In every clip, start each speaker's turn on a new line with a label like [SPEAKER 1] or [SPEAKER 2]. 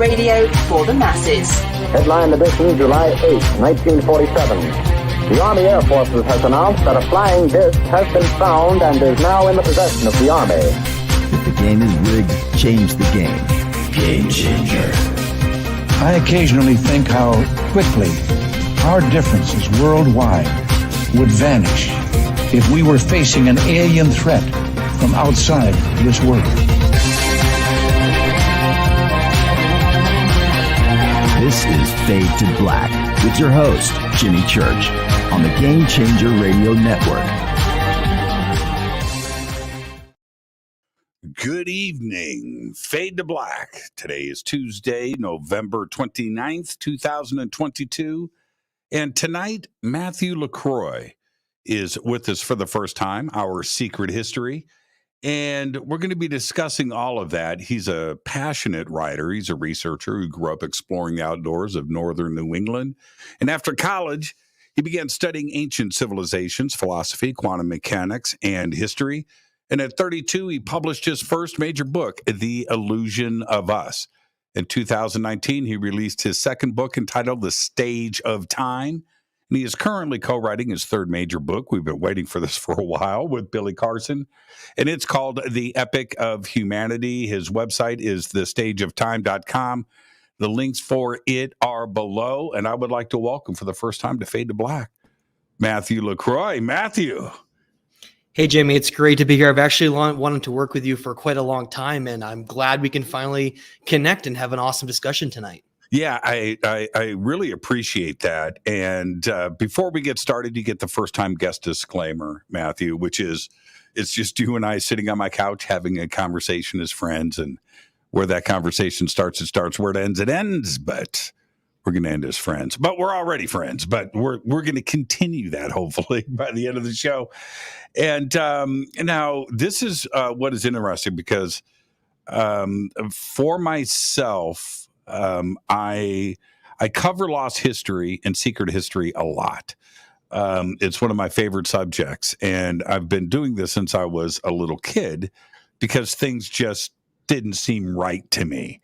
[SPEAKER 1] radio for the masses.
[SPEAKER 2] Headline edition, July 8, 1947. The Army Air Forces has announced that a flying disc has been found and is now in the possession of the Army.
[SPEAKER 3] If the game is rigged, change the game. Game changer.
[SPEAKER 4] I occasionally think how quickly our differences worldwide would vanish if we were facing an alien threat from outside this world.
[SPEAKER 3] This is Fade to Black with your host, Jimmy Church, on the Game Changer Radio Network.
[SPEAKER 5] Good evening. Fade to Black. Today is Tuesday, November 29th, 2022. And tonight, Matthew LaCroix is with us for the first time, our secret history. And we're going to be discussing all of that. He's a passionate writer. He's a researcher who grew up exploring the outdoors of northern New England. And after college, he began studying ancient civilizations, philosophy, quantum mechanics, and history. And at 32, he published his first major book, The Illusion of Us. In 2019, he released his second book entitled The Stage of Time. And he is currently co-writing his third major book. We've been waiting for this for a while with Billy Carson. And it's called The Epic of Humanity. His website is thestageoftime.com. The links for it are below. And I would like to welcome for the first time to Fade to Black, Matthew LaCroix. Matthew.
[SPEAKER 6] Hey, Jamie, it's great to be here. I've actually wanted to work with you for quite a long time, and I'm glad we can finally connect and have an awesome discussion tonight.
[SPEAKER 5] Yeah, I really appreciate that. And before we get started, you get the first-time guest disclaimer, Matthew, which is it's just you and I sitting on my couch having a conversation as friends, and where that conversation starts, it starts. Where it ends. But we're going to end as friends. But we're already friends. But we're going to continue that, hopefully, by the end of the show. And now this is what is interesting because for myself, I cover lost history and secret history a lot. It's one of my favorite subjects, and I've been doing this since I was a little kid because things just didn't seem right to me.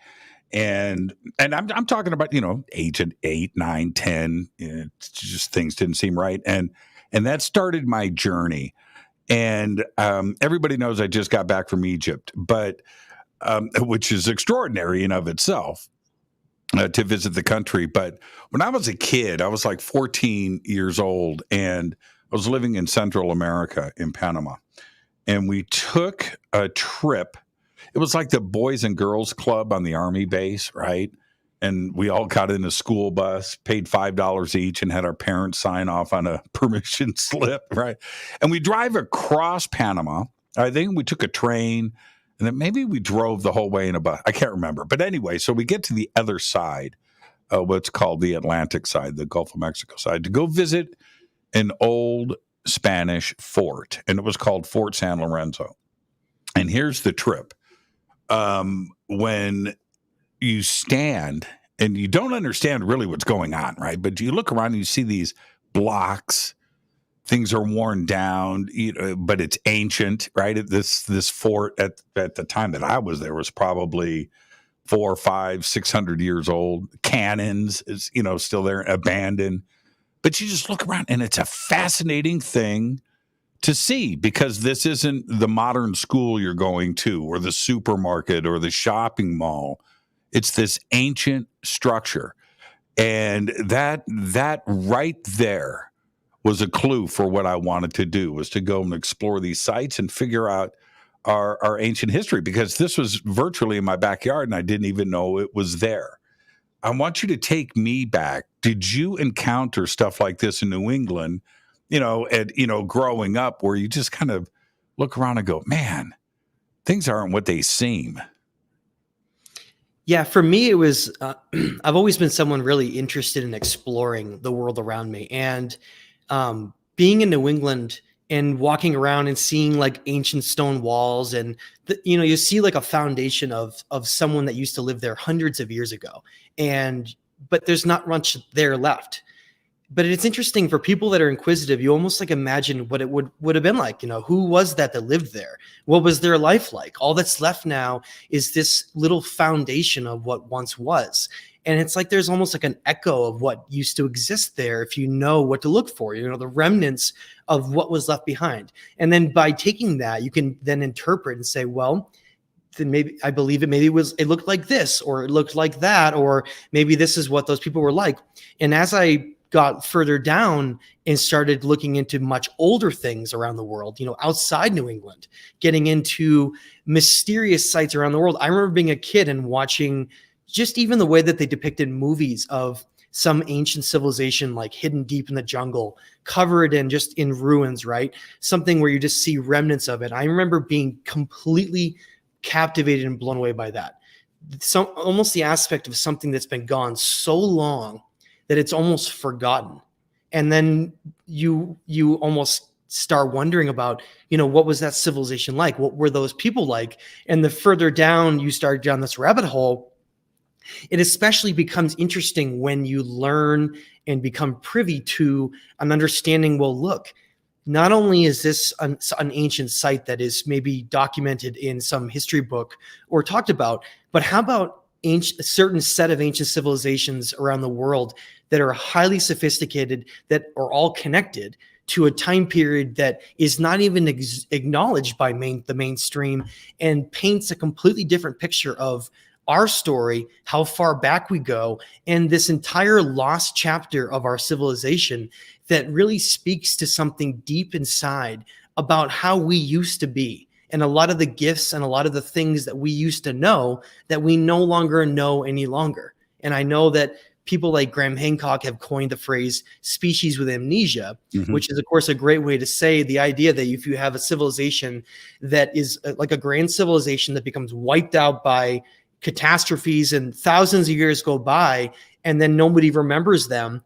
[SPEAKER 5] And I'm talking about, age at 8, 9, 10, it's just things didn't seem right. And that started my journey. And everybody knows I just got back from Egypt, but which is extraordinary in of itself. To visit the country. But when I was a kid, I was like 14 years old, and I was living in Central America in Panama. And we took a trip. It was like the Boys and Girls Club on the Army base, right? And we all got in a school bus, paid $5 each, and had our parents sign off on a permission slip, right? And we drive across Panama. I think we took a train. And then maybe we drove the whole way in a bus. I can't remember. But anyway, so we get to the other side, what's called the Atlantic side, the Gulf of Mexico side, to go visit an old Spanish fort. And it was called Fort San Lorenzo. And here's the trip. When you stand and you don't understand really what's going on, right? But you look around and you see these blocks. Things are worn down, but it's ancient, right? This fort at the time that I was there was probably 400, 500, 600 years old. Cannons is, still there, abandoned. But you just look around, and it's a fascinating thing to see because this isn't the modern school you're going to, or the supermarket, or the shopping mall. It's this ancient structure, and that right there was a clue for what I wanted to do, was to go and explore these sites and figure out our ancient history, because this was virtually in my backyard and I didn't even know it was there. I want you to take me back. Did you encounter stuff like this in New England, growing up, where you just kind of look around and go, man, things aren't what they seem?
[SPEAKER 6] Yeah, for me, it was, I've always been someone really interested in exploring the world around me. And being in New England and walking around and seeing like ancient stone walls, and you see like a foundation of someone that used to live there hundreds of years ago, but there's not much there left. But it's interesting for people that are inquisitive. You almost like imagine what it would have been like. Who was that lived there? What was their life like? All that's left now is this little foundation of what once was. And it's like there's almost like an echo of what used to exist there if you know what to look for, the remnants of what was left behind. And then by taking that, you can then interpret and say, well, then maybe I believe it looked like this, or it looked like that, or maybe this is what those people were like. And as I got further down and started looking into much older things around the world, outside New England, getting into mysterious sites around the world. I remember being a kid and watching just even the way that they depicted movies of some ancient civilization, like hidden deep in the jungle, covered in just in ruins, right? Something where you just see remnants of it. I remember being completely captivated and blown away by that. Almost the aspect of something that's been gone so long that it's almost forgotten. And then you almost start wondering about, what was that civilization like? What were those people like? And the further down you start down this rabbit hole, it especially becomes interesting when you learn and become privy to an understanding. Well, look, not only is this an ancient site that is maybe documented in some history book or talked about, but how about a certain set of ancient civilizations around the world that are highly sophisticated, that are all connected to a time period that is not even acknowledged by the mainstream, and paints a completely different picture of our story, how far back we go, and this entire lost chapter of our civilization that really speaks to something deep inside about how we used to be. And a lot of the gifts and a lot of the things that we used to know that we no longer know any longer. And I know that people like Graham Hancock have coined the phrase species with amnesia, which is, of course, a great way to say the idea that if you have a civilization that is like a grand civilization that becomes wiped out by catastrophes and thousands of years go by and then nobody remembers them,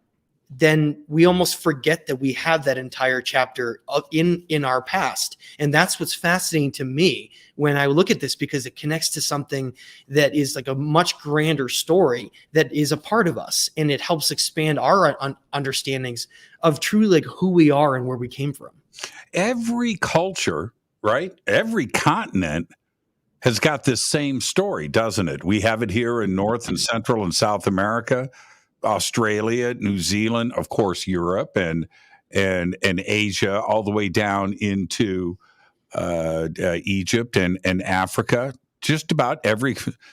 [SPEAKER 6] then we almost forget that we have that entire chapter in our past. And that's what's fascinating to me when I look at this, because it connects to something that is like a much grander story that is a part of us, and it helps expand our understandings of truly like who we are and where we came from.
[SPEAKER 5] Every culture, right? Every continent has got this same story, doesn't it? We have it here in North and Central and South America, Australia, New Zealand, of course, Europe and Asia, all the way down into Egypt and Africa. Just about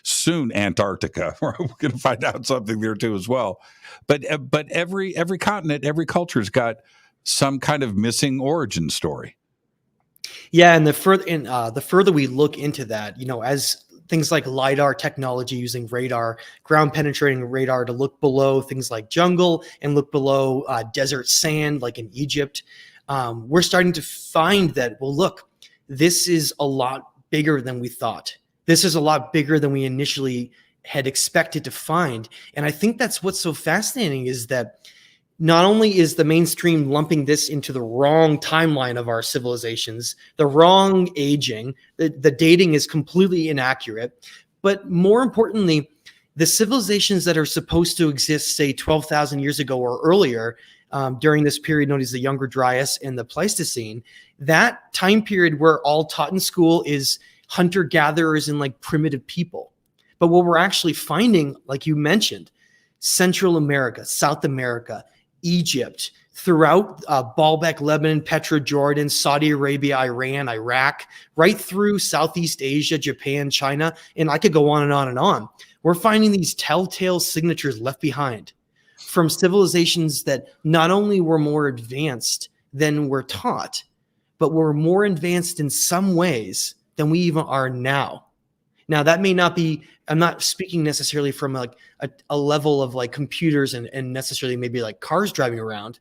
[SPEAKER 5] soon Antarctica. We're going to find out something there too as well. But every continent, every culture's got some kind of missing origin story.
[SPEAKER 6] Yeah, and the further we look into that, as things like LiDAR technology using radar, ground penetrating radar to look below things like jungle and look below desert sand, like in Egypt, we're starting to find that, well, look, this is a lot bigger than we thought. This is a lot bigger than we initially had expected to find. And I think that's what's so fascinating, is that not only is the mainstream lumping this into the wrong timeline of our civilizations, the wrong aging, the dating is completely inaccurate, but more importantly, the civilizations that are supposed to exist, say 12,000 years ago or earlier, during this period known as the Younger Dryas and the Pleistocene, that time period we're all taught in school is hunter-gatherers and like primitive people. But what we're actually finding, like you mentioned, Central America, South America, Egypt, throughout Baalbek, Lebanon, Petra, Jordan, Saudi Arabia, Iran, Iraq, right through Southeast Asia, Japan, China, and I could go on and on and on. We're finding these telltale signatures left behind from civilizations that not only were more advanced than we're taught, but were more advanced in some ways than we even are now. Now, that may not be, I'm not speaking necessarily from like a level of like computers and necessarily maybe like cars driving around,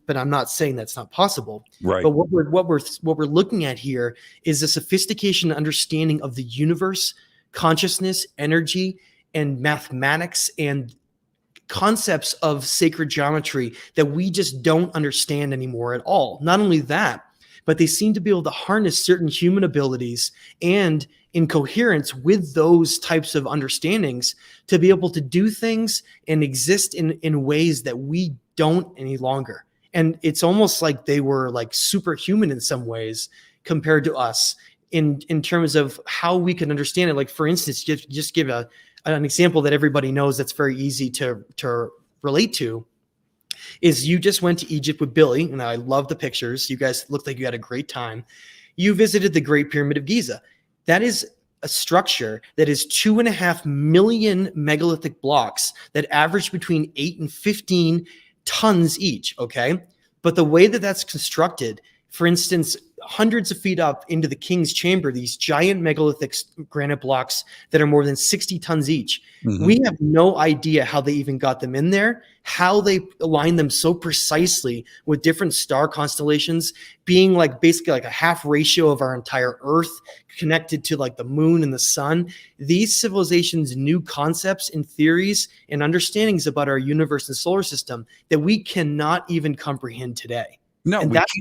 [SPEAKER 6] but I'm not saying that's not possible.
[SPEAKER 5] Right.
[SPEAKER 6] But what we're looking at here is a sophistication and understanding of the universe, consciousness, energy, and mathematics, and concepts of sacred geometry that we just don't understand anymore at all. Not only that, but they seem to be able to harness certain human abilities and in coherence with those types of understandings to be able to do things and exist in ways that we don't any longer. And it's almost like they were like superhuman in some ways compared to us in terms of how we can understand it. Like, for instance, just give an example that everybody knows that's very easy to relate to is you just went to Egypt with Billy, and I love the pictures. You guys looked like you had a great time. You visited the Great Pyramid of Giza. That is a structure that is 2.5 million megalithic blocks that average between 8 and 15 tons each, okay? But the way that that's constructed, for instance, hundreds of feet up into the king's chamber, these giant megalithic granite blocks that are more than 60 tons each. Mm-hmm. We have no idea how they even got them in there, how they align them so precisely with different star constellations being like basically like a half ratio of our entire Earth connected to like the moon and the sun. These civilizations knew concepts and theories and understandings about our universe and solar system that we cannot even comprehend today.
[SPEAKER 5] No,
[SPEAKER 6] and that's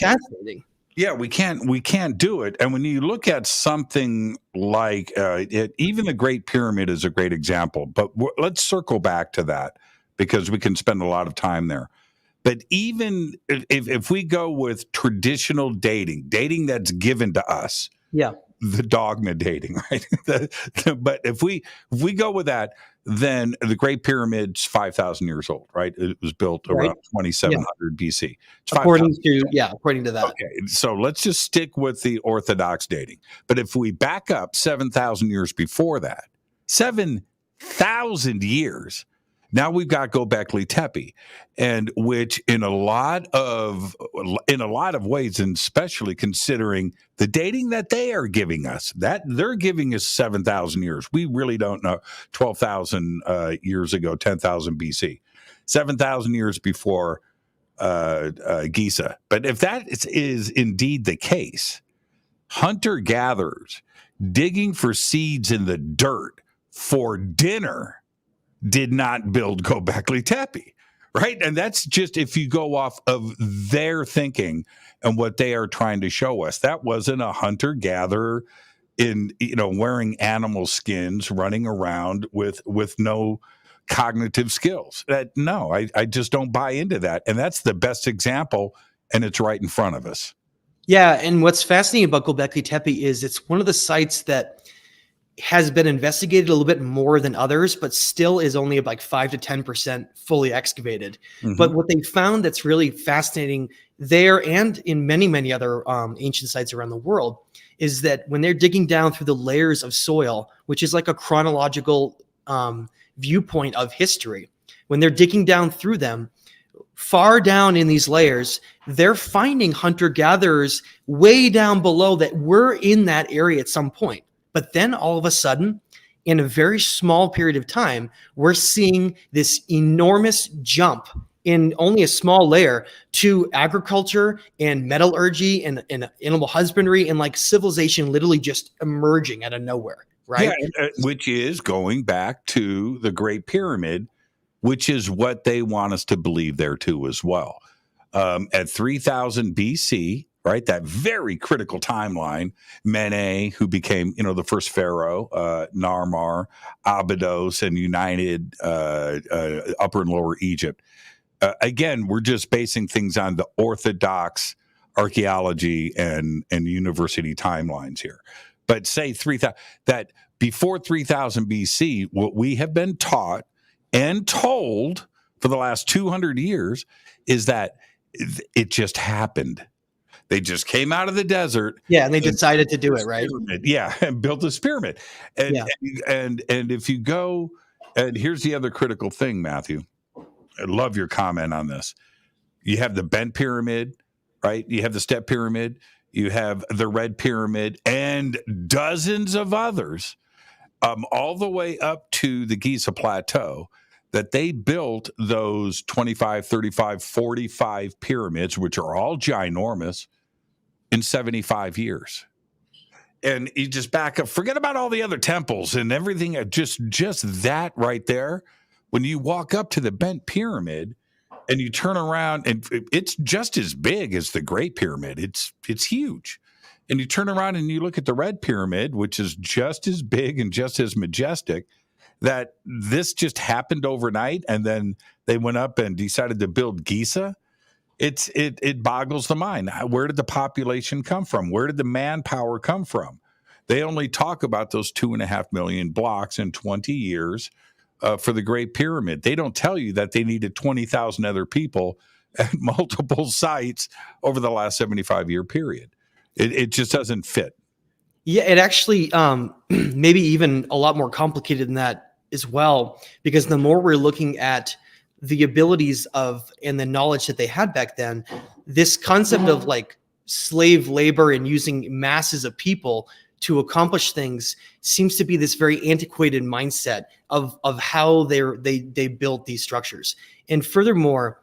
[SPEAKER 6] fascinating.
[SPEAKER 5] Yeah, we can't do it. And when you look at something like even the Great Pyramid is a great example, but let's circle back to that because we can spend a lot of time there. But even if we go with traditional dating that's given to us,
[SPEAKER 6] yeah,
[SPEAKER 5] the dogma dating, right? But if we go with that, then the Great Pyramid's 5,000 years old, right? It was built around 2700 BC. It's
[SPEAKER 6] according to that.
[SPEAKER 5] Okay, so let's just stick with the Orthodox dating. But if we back up 7,000 years before that, 7,000 years, now we've got Göbekli Tepe, and which in a lot of ways, and especially considering the dating that they are giving us, that they're giving us 7,000 years. We really don't know 12,000 years ago, 10,000 BC, 7,000 years before Giza. But if that is indeed the case, hunter-gatherers digging for seeds in the dirt for dinner did not build Göbekli Tepe, right? And that's just if you go off of their thinking and what they are trying to show us. That wasn't a hunter-gatherer in, wearing animal skins, running around with no cognitive skills. I just don't buy into that. And that's the best example, and it's right in front of us.
[SPEAKER 6] Yeah, and what's fascinating about Göbekli Tepe is it's one of the sites that has been investigated a little bit more than others, but still is only like 5 to 10% fully excavated. Mm-hmm. But what they found that's really fascinating there and in many, many other ancient sites around the world is that when they're digging down through the layers of soil, which is like a chronological viewpoint of history, when they're digging down through them, far down in these layers, they're finding hunter-gatherers way down below that were in that area at some point. But then all of a sudden, in a very small period of time, we're seeing this enormous jump in only a small layer to agriculture and metallurgy and animal husbandry and like civilization literally just emerging out of nowhere, right?
[SPEAKER 5] Yeah, which is going back to the Great Pyramid, which is what they want us to believe there too as well. At 3000 BC, right, that very critical timeline, Mene, who became, the first pharaoh, Narmer, Abydos, and united Upper and Lower Egypt. Again, we're just basing things on the Orthodox archaeology and university timelines here. But say 3,000, that before 3000 BC, what we have been taught and told for the last 200 years is that it just happened. They just came out of the desert.
[SPEAKER 6] Yeah, and they decided to do it, right?
[SPEAKER 5] Yeah, and built this pyramid. And if you go, and here's the other critical thing, Matthew. I love your comment on this. You have the bent pyramid, right? You have the step pyramid. You have the red pyramid and dozens of others, all the way up to the Giza Plateau, that they built those 25, 35, 45 pyramids, which are all ginormous, in 75 years. And you just back up, forget about all the other temples and everything, just that right there. When you walk up to the bent pyramid and you turn around and it's just as big as the Great Pyramid. It's huge. And you turn around and you look at the Red Pyramid, which is just as big and just as majestic, that this just happened overnight. And then they went up and decided to build Giza. It boggles the mind. Where did the population come from? Where did the manpower come from? They only talk about those 2.5 million blocks in 20 years for the Great Pyramid. They don't tell you that they needed 20,000 other people at multiple sites over the last 75-year period. It just doesn't fit.
[SPEAKER 6] Yeah, it actually maybe even a lot more complicated than that as well, because the more we're looking at the abilities of and the knowledge that they had back then, this concept of like slave labor and using masses of people to accomplish things seems to be this very antiquated mindset of how they built these structures. And furthermore,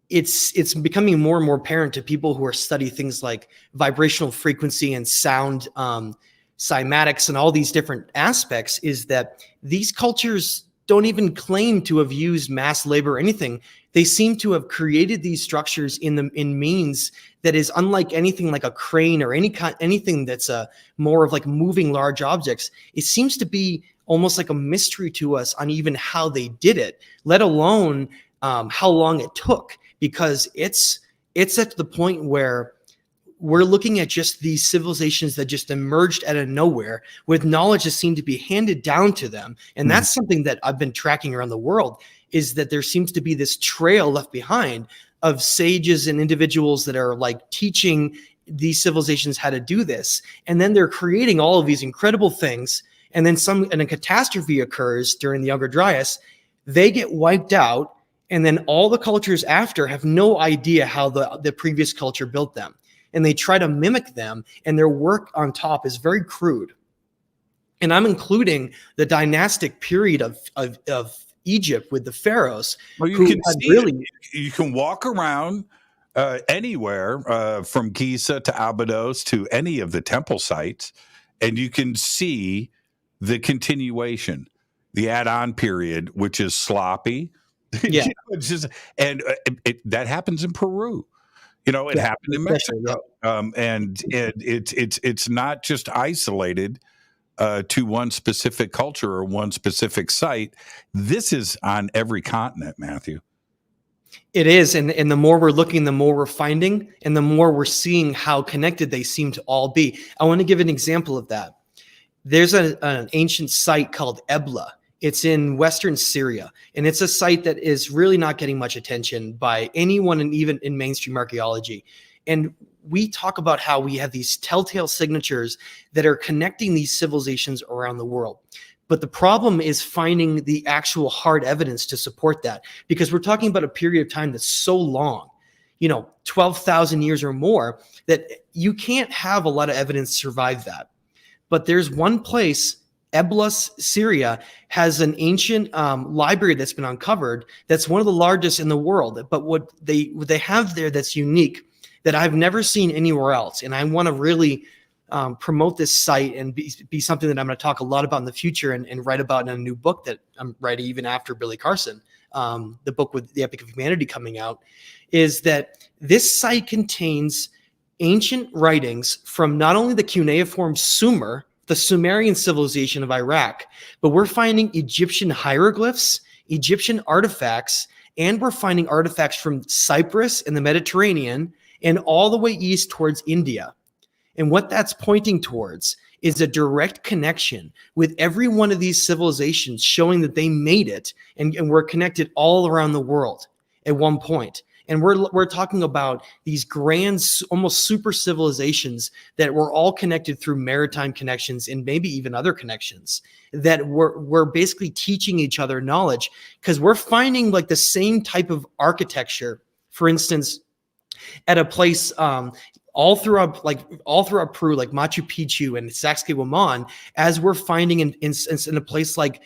[SPEAKER 6] it's becoming more and more apparent to people who are study things like vibrational frequency and sound, cymatics and all these different aspects, is that these cultures don't even claim to have used mass labor or anything. They seem to have created these structures in means that is unlike anything like a crane or anything that's more of like moving large objects. It seems to be almost like a mystery to us on even how they did it, let alone how long it took, because it's at the point where we're looking at just these civilizations that just emerged out of nowhere with knowledge that seemed to be handed down to them. And that's something that I've been tracking around the world, is that there seems to be this trail left behind of sages and individuals that are like teaching these civilizations how to do this. And then they're creating all of these incredible things. And then a catastrophe occurs during the Younger Dryas. They get wiped out. And then all the cultures after have no idea how the previous culture built them. And they try to mimic them, and their work on top is very crude. And I'm including the dynastic period of Egypt with the pharaohs.
[SPEAKER 5] Well, you can walk around anywhere from Giza to Abydos to any of the temple sites, and you can see the continuation, the add-on period, which is sloppy.
[SPEAKER 6] Yeah,
[SPEAKER 5] It's just, and that happens in Peru. It happened in Mexico, and it's not just isolated to one specific culture or one specific site. This is on every continent, Matthew.
[SPEAKER 6] it is. And the more we're looking, the more we're finding, and the more we're seeing how connected they seem to all be. I want to give an example of that. There's an ancient site called Ebla. It's in Western Syria, and it's a site that is really not getting much attention by anyone, and even in mainstream archaeology. And we talk about how we have these telltale signatures that are connecting these civilizations around the world. But the problem is finding the actual hard evidence to support that, because we're talking about a period of time that's so long, 12,000 years or more, that you can't have a lot of evidence survive that. But there's one place, Eblas, Syria, has an ancient library that's been uncovered that's one of the largest in the world. But what they have there that's unique, that I've never seen anywhere else, and I want to really promote this site and be something that I'm going to talk a lot about in the future and write about in a new book that I'm writing even after Billy Carson, the book with the Epic of Humanity coming out, is that this site contains ancient writings from not only the cuneiform Sumer, the Sumerian civilization of Iraq, but we're finding Egyptian hieroglyphs, Egyptian artifacts, and we're finding artifacts from Cyprus and the Mediterranean and all the way east towards India. And what that's pointing towards is a direct connection with every one of these civilizations, showing that they made it and we're connected all around the world at one point. And we're talking about these grand, almost super civilizations that were all connected through maritime connections and maybe even other connections, that we're basically teaching each other knowledge, because we're finding like the same type of architecture, for instance, at a place all throughout Peru, like Machu Picchu and Sacsayhuaman, as we're finding in a place like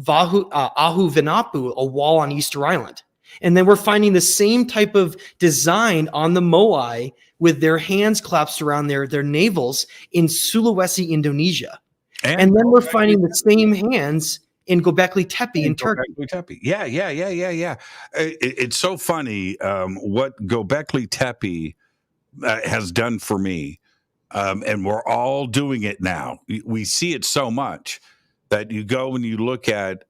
[SPEAKER 6] Ahu-Vinapu, a wall on Easter Island. And then we're finding the same type of design on the Moai with their hands clasped around their navels in Sulawesi, Indonesia. And then we're finding the same hands in Göbekli Tepe in Turkey.
[SPEAKER 5] Göbekli Tepe. Yeah. It's so funny what Göbekli Tepe has done for me. And we're all doing it now. We see it so much that you go and you look at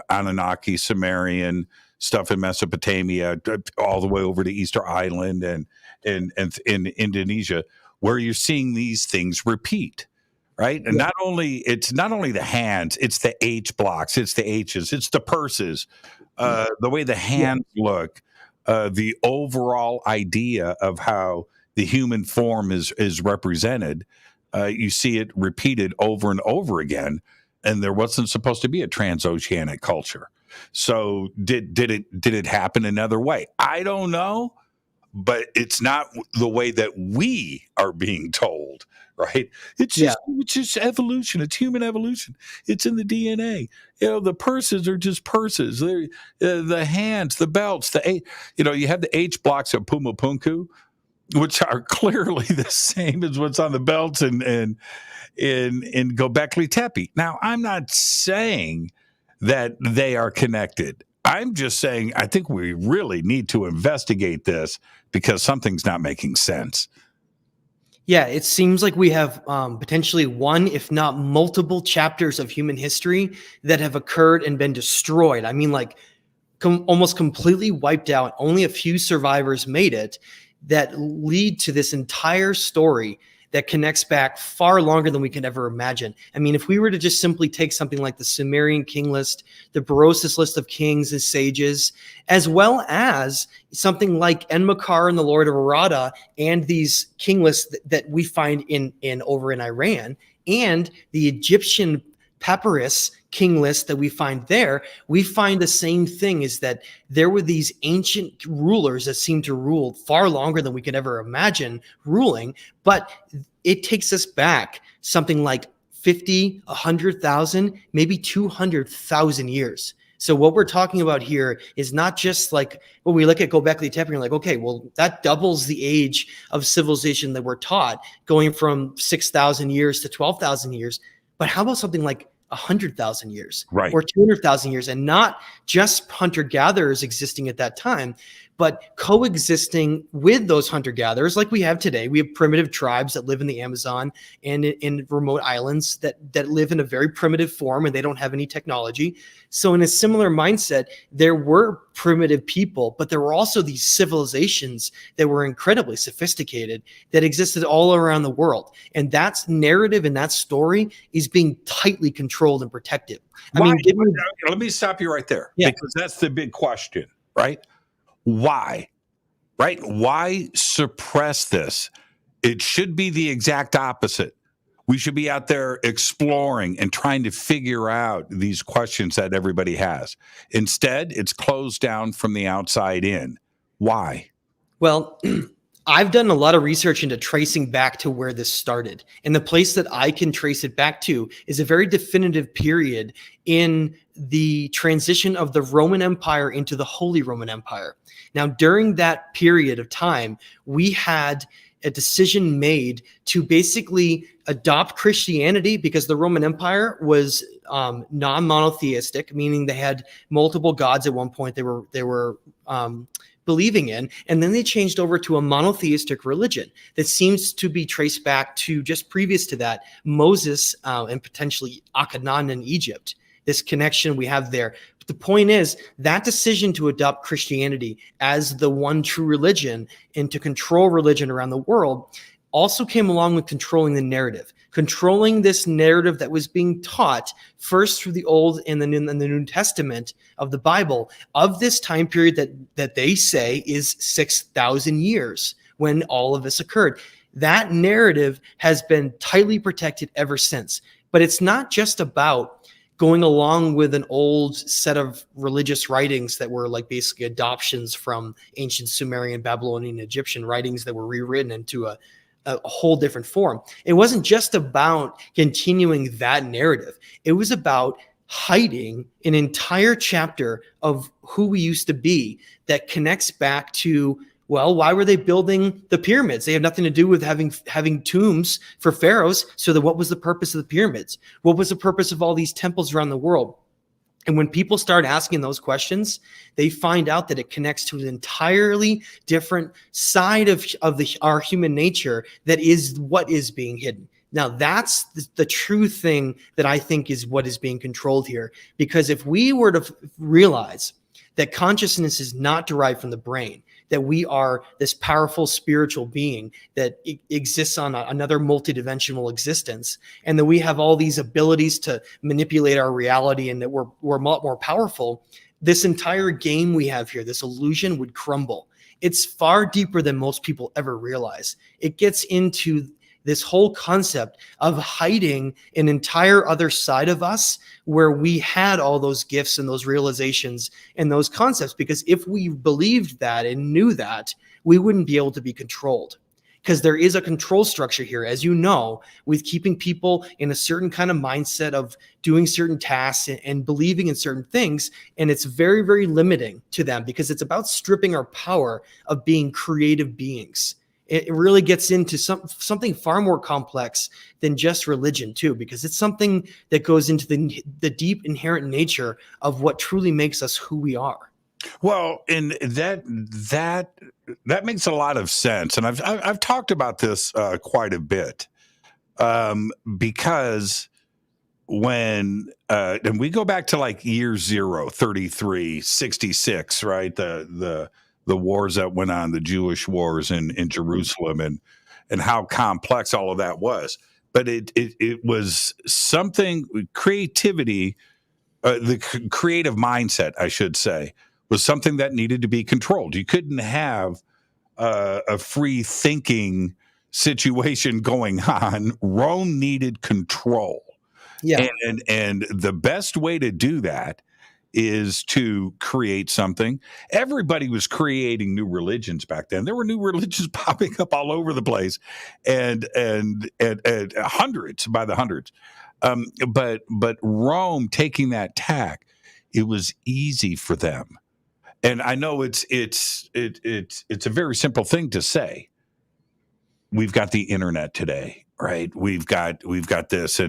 [SPEAKER 5] Anunnaki, Sumerian stuff in Mesopotamia, all the way over to Easter Island and in Indonesia, where you're seeing these things repeat, right? And it's not only the hands, it's the H blocks, it's the H's, it's the purses, the way the hands look, the overall idea of how the human form is represented. You see it repeated over and over again, and there wasn't supposed to be a transoceanic culture. So did it happen another way? I don't know, but it's not the way that we are being told, right? It's just evolution. It's human evolution. It's in the DNA. The purses are just purses. The hands, the belts, you have the H blocks of Pumapunku, which are clearly the same as what's on the belts in Göbekli Tepe. Now, I'm not saying that they are connected. I'm just saying I think we really need to investigate this because something's not making sense.
[SPEAKER 6] Yeah, it seems like we have potentially one, if not multiple chapters of human history that have occurred and been destroyed. I mean, like almost completely wiped out. Only a few survivors made it, that lead to this entire story that connects back far longer than we could ever imagine. I mean, if we were to just simply take something like the Sumerian king list, the Berosus list of kings and sages, as well as something like Enmakar and the Lord of Arada, and these king lists that we find over in Iran, and the Egyptian papyrus king list that we find there, we find the same thing, is that there were these ancient rulers that seemed to rule far longer than we could ever imagine ruling, but it takes us back something like 50, 100,000, maybe 200,000 years. So what we're talking about here is not just like when we look at Göbekli Tepe, you're like, okay, well, that doubles the age of civilization that we're taught, going from 6,000 years to 12,000 years. But how about something like 100,000 years,
[SPEAKER 5] right,
[SPEAKER 6] or 200,000 years, and not just hunter-gatherers existing at that time, but coexisting with those hunter-gatherers like we have today. We have primitive tribes that live in the Amazon and in remote islands that live in a very primitive form, and they don't have any technology. So in a similar mindset, there were primitive people, but there were also these civilizations that were incredibly sophisticated that existed all around the world. And that narrative and that story is being tightly controlled and protected.
[SPEAKER 5] Let me stop you right there, because that's the big question, right? Why? Right? Why suppress this? It should be the exact opposite. We should be out there exploring and trying to figure out these questions that everybody has. Instead, it's closed down from the outside in. Why?
[SPEAKER 6] Well, I've done a lot of research into tracing back to where this started. And the place that I can trace it back to is a very definitive period in the transition of the Roman Empire into the Holy Roman Empire. Now, during that period of time, we had a decision made to basically adopt Christianity, because the Roman Empire was non-monotheistic, meaning they had multiple gods at one point they were believing in, and then they changed over to a monotheistic religion that seems to be traced back to just previous to that, Moses and potentially Akhenaten in Egypt. This connection we have there. But the point is, that decision to adopt Christianity as the one true religion and to control religion around the world also came along with controlling the narrative, controlling this narrative that was being taught first through the Old and then in the New Testament of the Bible, of this time period that they say is 6,000 years when all of this occurred. That narrative has been tightly protected ever since. But it's not just about going along with an old set of religious writings that were like basically adoptions from ancient Sumerian, Babylonian, Egyptian writings that were rewritten into a whole different form. It wasn't just about continuing that narrative. It was about hiding an entire chapter of who we used to be that connects back to Well, why were they building the pyramids? They have nothing to do with having tombs for pharaohs. So what was the purpose of the pyramids? What was the purpose of all these temples around the world? And when people start asking those questions, they find out that it connects to an entirely different side of our human nature that is what is being hidden. Now, that's the true thing that I think is what is being controlled here. Because if we were to realize that consciousness is not derived from the brain, that we are this powerful spiritual being that exists on another multidimensional existence, and that we have all these abilities to manipulate our reality, and that we're a lot more powerful, this entire game we have here, this illusion, would crumble. It's far deeper than most people ever realize. It gets into this whole concept of hiding an entire other side of us where we had all those gifts and those realizations and those concepts. Because if we believed that and knew that, we wouldn't be able to be controlled. Because there is a control structure here, as you know, with keeping people in a certain kind of mindset of doing certain tasks and believing in certain things. And it's very, very limiting to them, because it's about stripping our power of being creative beings. It really gets into something far more complex than just religion too, because it's something that goes into the deep inherent nature of what truly makes us who we are.
[SPEAKER 5] Well, and that makes a lot of sense, and I've talked about this quite a bit, because when and we go back to like year 0, 33, 66, right? The wars that went on, the Jewish wars in Jerusalem, and how complex all of that was. But it was something, creativity, the creative mindset, I should say, was something that needed to be controlled. You couldn't have a free thinking situation going on. Rome needed control.
[SPEAKER 6] Yeah.
[SPEAKER 5] And the best way to do that is to create something. Everybody was creating new religions back then. There were new religions popping up all over the place, and hundreds by the hundreds. But Rome taking that tack, it was easy for them. And I know it's a very simple thing to say. We've got the internet today, right? We've got this,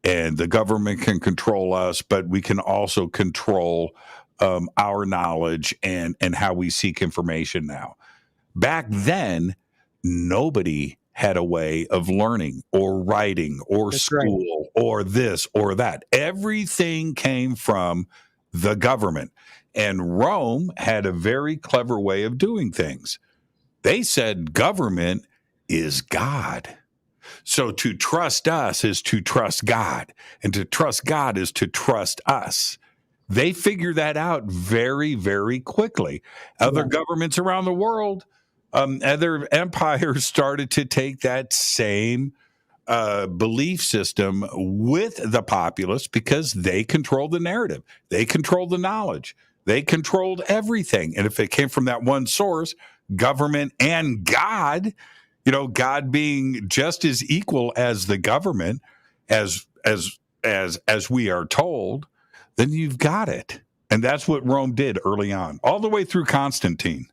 [SPEAKER 5] and the government can control us, but we can also control our knowledge and how we seek information now. Back then, nobody had a way of learning or writing or
[SPEAKER 6] That's
[SPEAKER 5] school or this or that. Everything came from the government. And Rome had a very clever way of doing things. They said government is God. So to trust us is to trust God, and to trust God is to trust us. They figured that out very, very quickly. Other governments around the world, other empires started to take that same belief system with the populace, because they controlled the narrative. They controlled the knowledge. They controlled everything. And if it came from that one source, government and God, God being just as equal as the government, as we are told, then you've got it. And that's what Rome did early on, all the way through Constantine.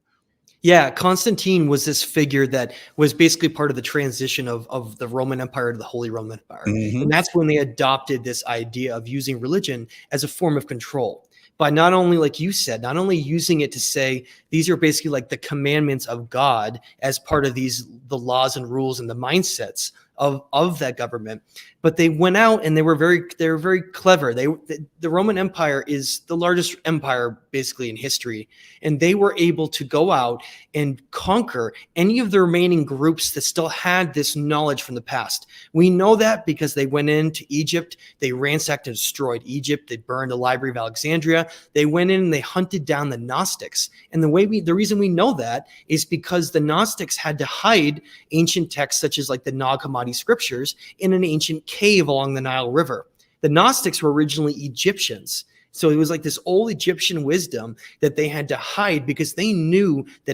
[SPEAKER 6] Yeah, Constantine was this figure that was basically part of the transition of the Roman Empire to the Holy Roman Empire.
[SPEAKER 5] Mm-hmm.
[SPEAKER 6] And that's when they adopted this idea of using religion as a form of control. By not only, like you said, not only using it to say these are basically like the commandments of God as part of the laws and rules and the mindsets of that government, but they went out and they were very clever. The Roman Empire is the largest empire basically in history, and they were able to go out and conquer any of the remaining groups that still had this knowledge from the past. We know that because they went into Egypt, they ransacked and destroyed Egypt, they burned the Library of Alexandria, they went in and they hunted down the Gnostics. And the reason we know that is because the Gnostics had to hide ancient texts such as like the Nag Hammadi scriptures in an ancient cave along the Nile River. The Gnostics were originally Egyptians. So it was like this old Egyptian wisdom that they had to hide because they knew that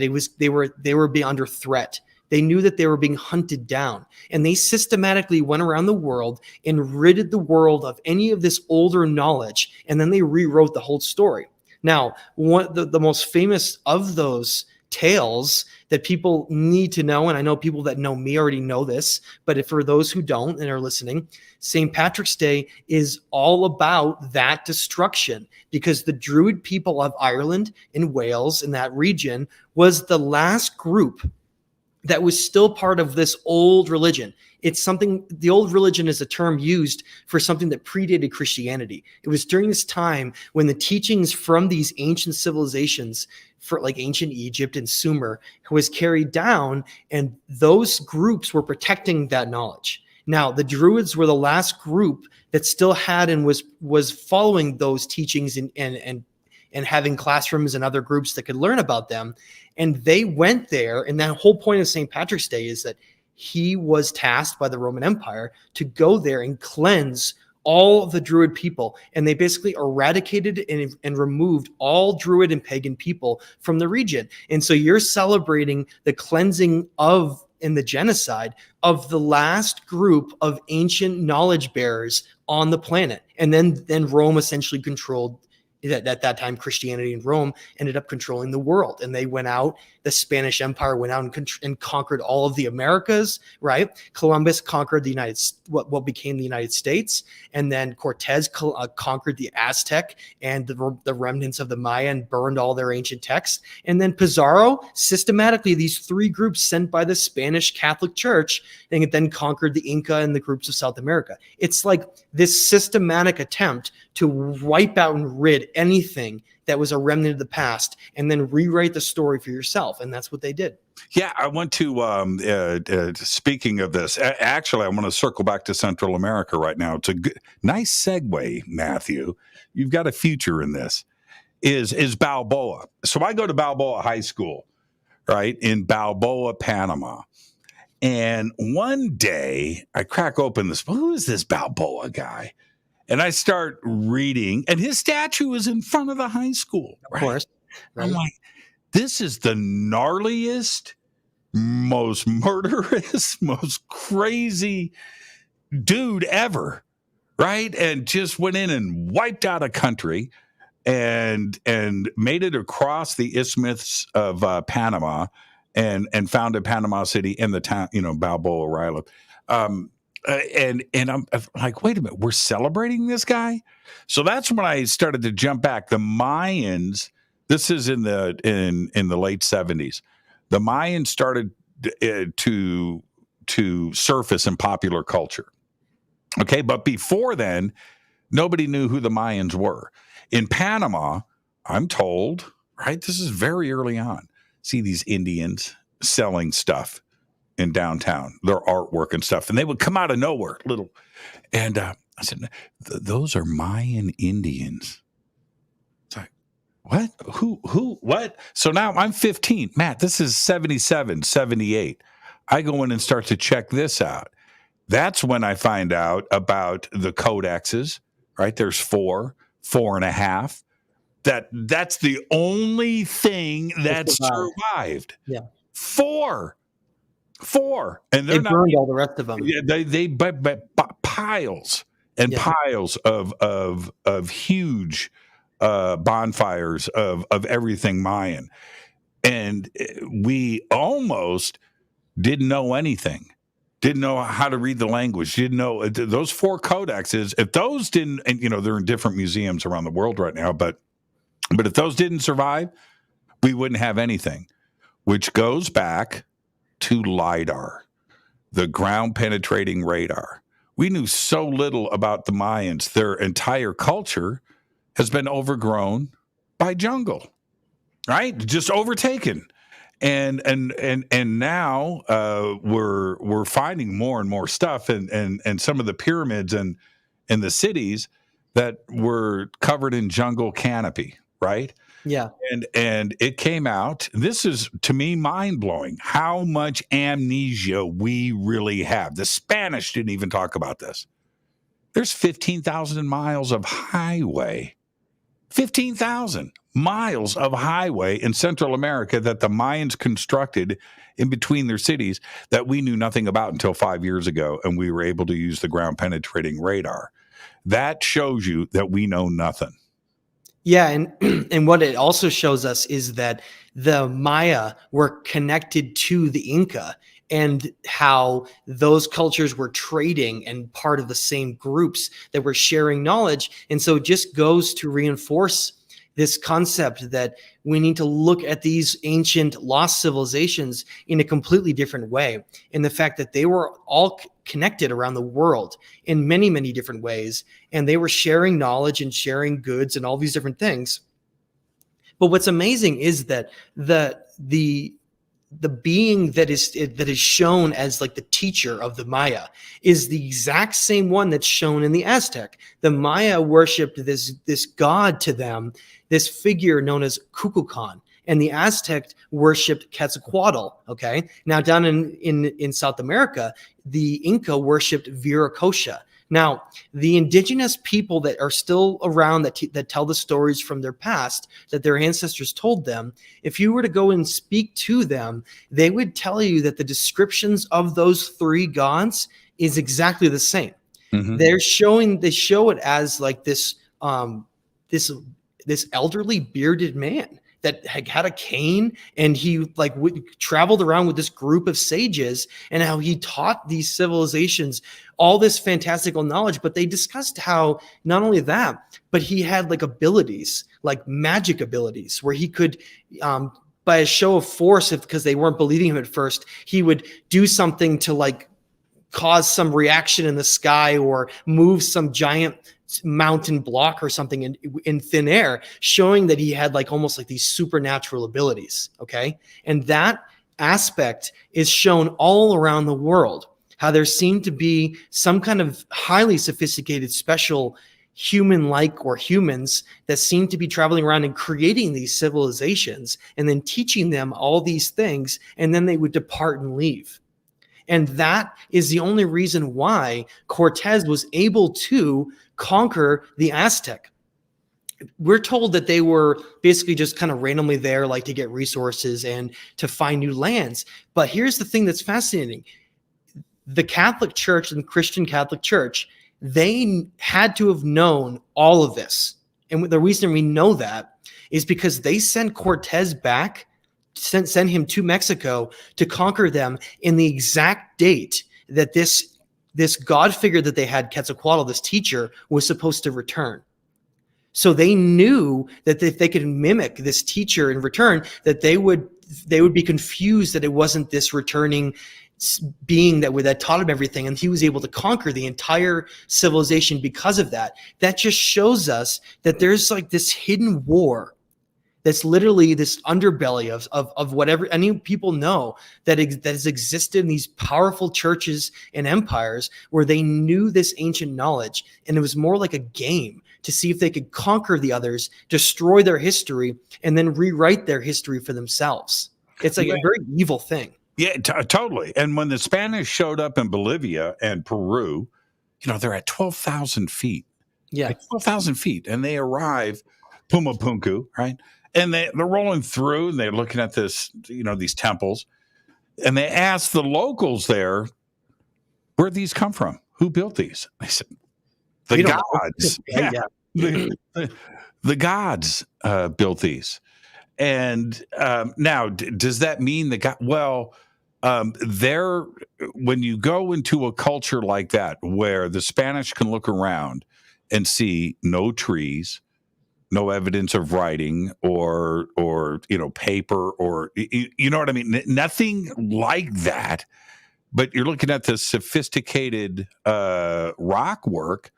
[SPEAKER 6] they were being under threat. They knew that they were being hunted down, and they systematically went around the world and ridded the world of any of this older knowledge, and then they rewrote the whole story. Now, the most famous of those tales that people need to know. And I know people that know me already know this, but if for those who don't and are listening, St. Patrick's Day is all about that destruction, because the Druid people of Ireland and Wales in that region was the last group that was still part of this old religion. It's something, the old religion is a term used for something that predated Christianity. It was during this time when the teachings from these ancient civilizations, for like ancient Egypt and Sumer, was carried down, and those groups were protecting that knowledge. Now, the Druids were the last group that still had and was following those teachings and having classrooms and other groups that could learn about them. And they went there, and that whole point of St. Patrick's Day is that he was tasked by the Roman Empire to go there and cleanse all of the Druid people. And they basically eradicated and removed all Druid and pagan people from the region. And so you're celebrating the cleansing of and the genocide of the last group of ancient knowledge bearers on the planet. And then Rome essentially controlled at that time. Christianity and Rome ended up controlling the world, and they went out. The Spanish Empire went out and conquered all of the Americas, right? Columbus conquered what became the United States, and then Cortez conquered the Aztec and the remnants of the Maya and burned all their ancient texts. And then Pizarro, systematically, these three groups sent by the Spanish Catholic Church, and then conquered the Inca and the groups of South America. It's like this systematic attempt to wipe out and rid anything that was a remnant of the past, and then rewrite the story for yourself. And that's what they did.
[SPEAKER 5] Yeah, I want to, speaking of this, actually, I want to circle back to Central America right now. It's a nice segue, Matthew. You've got a future in this, is Balboa. So I go to Balboa High School, right, in Balboa, Panama. And one day I crack open this, who is this Balboa guy? And I start reading, and his statue is in front of the high school.
[SPEAKER 6] Of course. Right.
[SPEAKER 5] I'm like, this is the gnarliest, most murderous, most crazy dude ever, right? And just went in and wiped out a country and made it across the isthmus of Panama and founded Panama City in the town, Balboa Island. And I'm like, wait a minute, we're celebrating this guy? So that's when I started to jump back. The Mayans, this is in the late 70s. The Mayans started to surface in popular culture. Okay, but before then, nobody knew who the Mayans were. In Panama, I'm told, right, this is very early on, see these Indians selling stuff in downtown, their artwork and stuff, and they would come out of nowhere, and I said, those are Mayan Indians. It's like, what? Who, what? So now I'm 15. Matt, this is 77, 78. I go in and start to check this out. That's when I find out about the codexes, right? There's 4, 4.5. That's the only thing that survived.
[SPEAKER 6] Yeah.
[SPEAKER 5] 4, and
[SPEAKER 6] they burned all the rest of them.
[SPEAKER 5] Yeah, they piles and piles of huge bonfires of everything Mayan, and we almost didn't know anything, didn't know how to read the language, didn't know those 4 codexes. If those didn't, and they're in different museums around the world right now, but if those didn't survive, we wouldn't have anything, which goes back to LIDAR, the ground penetrating radar. We knew so little about the Mayans. Their entire culture has been overgrown by jungle, right? Just overtaken. And now we're finding more and more stuff, and some of the pyramids and the cities that were covered in jungle canopy, right?
[SPEAKER 6] Yeah.
[SPEAKER 5] And it came out. This is, to me, mind-blowing how much amnesia we really have. The Spanish didn't even talk about this. There's 15,000 miles of highway. 15,000 miles of highway in Central America that the Mayans constructed in between their cities that we knew nothing about until 5 years ago, and we were able to use the ground penetrating radar. That shows you that we know nothing.
[SPEAKER 6] Yeah, and and what it also shows us is that the Maya were connected to the Inca, and how those cultures were trading and part of the same groups that were sharing knowledge. And so it just goes to reinforce this concept that we need to look at these ancient lost civilizations in a completely different way. And the fact that they were all connected around the world in many, many different ways, and they were sharing knowledge and sharing goods and all these different things. But what's amazing is that the being that is shown as like the teacher of the Maya is the exact same one that's shown in the Aztec. The Maya worshipped this god to them, this figure known as Kukulkan, and the Aztec worshipped Quetzalcoatl. Okay, now down in South America, the Inca worshipped Viracocha. Now, the indigenous people that are still around that tell the stories from their past that their ancestors told them, if you were to go and speak to them, they would tell you that the descriptions of those three gods is exactly the same.
[SPEAKER 5] Mhm.
[SPEAKER 6] They show it as like this this elderly bearded man that had a cane, and he like traveled around with this group of sages, and how he taught these civilizations all this fantastical knowledge. But they discussed how not only that, but he had like abilities, like magic abilities, where he could by a show of force, because they weren't believing him at first, he would do something to like cause some reaction in the sky or move some giant mountain block or something in thin air, showing that he had like almost like these supernatural abilities. Okay. And that aspect is shown all around the world, how there seemed to be some kind of highly sophisticated, special human-like or humans that seem to be traveling around and creating these civilizations and then teaching them all these things. And then they would depart and leave. And that is the only reason why Cortez was able to conquer the Aztec. We're told that they were basically just kind of randomly there, like to get resources and to find new lands. But here's the thing that's fascinating. The Catholic Church and the Christian Catholic Church, they had to have known all of this. And the reason we know that is because they sent Cortez back, sent him to Mexico to conquer them in the exact date that this god figure that they had, Quetzalcoatl, this teacher, was supposed to return. So they knew that if they could mimic this teacher in return, that they would be confused that it wasn't this returning being that taught him everything, and he was able to conquer the entire civilization because of that. That just shows us that there's like this hidden war that's literally this underbelly of whatever any people know that has existed in these powerful churches and empires, where they knew this ancient knowledge, and it was more like a game to see if they could conquer the others, destroy their history, and then rewrite their history for themselves. It's like a very evil thing.
[SPEAKER 5] Yeah, totally. And when the Spanish showed up in Bolivia and Peru, they're at 12,000 feet.
[SPEAKER 6] Yeah.
[SPEAKER 5] Like 12,000 feet. And they arrive Pumapunku, right? And they're rolling through, and they're looking at this, these temples. And they ask the locals there, where'd these come from? Who built these? They said, the gods. Yeah. The gods built these. And now, does that mean the God? Well, when you go into a culture like that, where the Spanish can look around and see no trees, no evidence of writing or paper, or you know what I mean? Nothing like that. But you're looking at the sophisticated rock work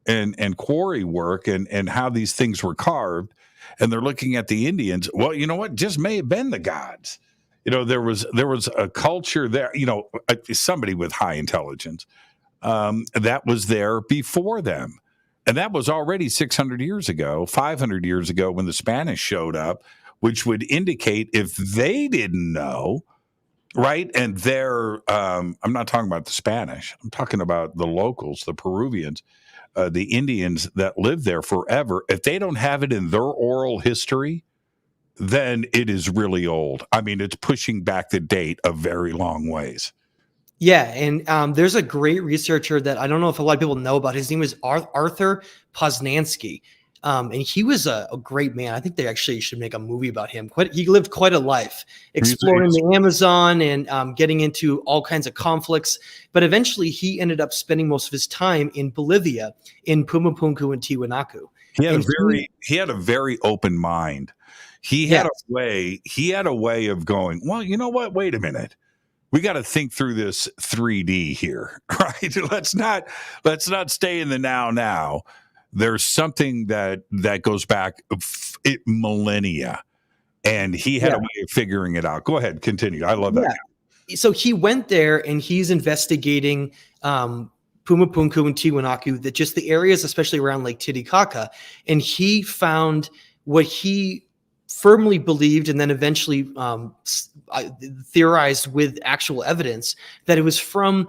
[SPEAKER 5] and quarry work and how these things were carved. And they're looking at the Indians. Well, you know what? Just may have been the gods. There was a culture there, somebody with high intelligence that was there before them. And that was already 600 years ago, 500 years ago, when the Spanish showed up, which would indicate, if they didn't know, right? And I'm not talking about the Spanish. I'm talking about the locals, the Peruvians, the Indians that lived there forever. If they don't have it in their oral history, then it is really old. I mean, it's pushing back the date a very long ways.
[SPEAKER 6] Yeah, and there's a great researcher that I don't know if a lot of people know about. His name is Arthur Poznansky. And he was a great man. I think they actually should make a movie about him. He lived quite a life, exploring the Amazon and getting into all kinds of conflicts. But eventually, he ended up spending most of his time in Bolivia, in Pumapunku and Tiwanaku.
[SPEAKER 5] He had a very open mind. He had a way of going, well, you know what? Wait a minute. We got to think through this 3D here, right? Let's not stay in the now. There's something that goes back millennia, and he had a way of figuring it out. Go ahead, continue. I love that.
[SPEAKER 6] So he went there and he's investigating Pumapunku and Tiwanaku, that just the areas, especially around Lake Titicaca, and he found what he firmly believed, and then eventually theorized with actual evidence, that it was from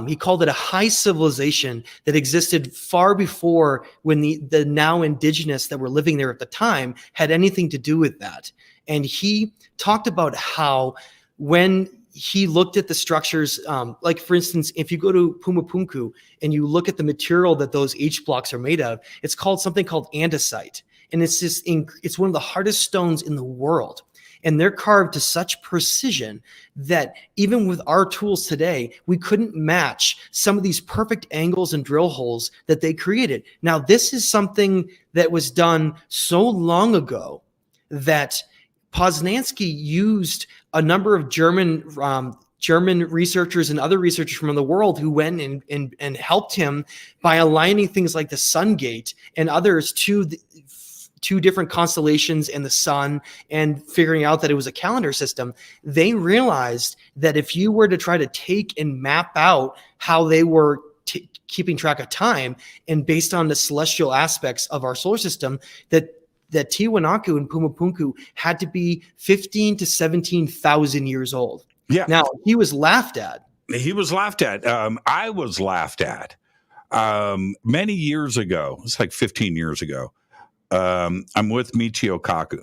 [SPEAKER 6] he called it a high civilization that existed far before when the now indigenous that were living there at the time had anything to do with that. And he talked about how when he looked at the structures, like for instance, if you go to Pumapunku and you look at the material that those H blocks are made of, it's called something called andesite. And it's one of the hardest stones in the world. And they're carved to such precision that even with our tools today, we couldn't match some of these perfect angles and drill holes that they created. Now, this is something that was done so long ago that Poznański used a number of German researchers and other researchers from the world who went and helped him by aligning things like the Sun Gate and others to two different constellations and the sun, and figuring out that it was a calendar system. They realized that if you were to try to take and map out how they were keeping track of time, and based on the celestial aspects of our solar system, that Tiwanaku and Pumapunku had to be 15 to 17,000 years old.
[SPEAKER 5] Yeah.
[SPEAKER 6] Now, he was laughed at.
[SPEAKER 5] I was laughed at many years ago. It's like 15 years ago. I'm with Michio Kaku,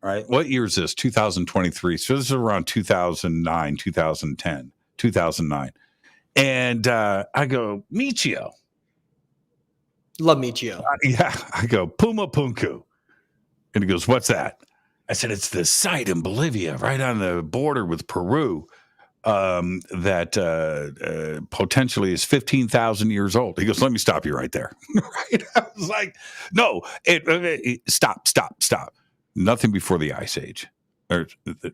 [SPEAKER 5] right? What year is this? 2023. So this is around 2009, 2010, 2009. And I go, Michio.
[SPEAKER 6] Love Michio.
[SPEAKER 5] I go, Pumapunku. And he goes, what's that? I said, it's the site in Bolivia, right on the border with Peru, that potentially is 15,000 years old. He goes, let me stop you right there. Right? I was like, no, stop. Nothing before the Ice Age.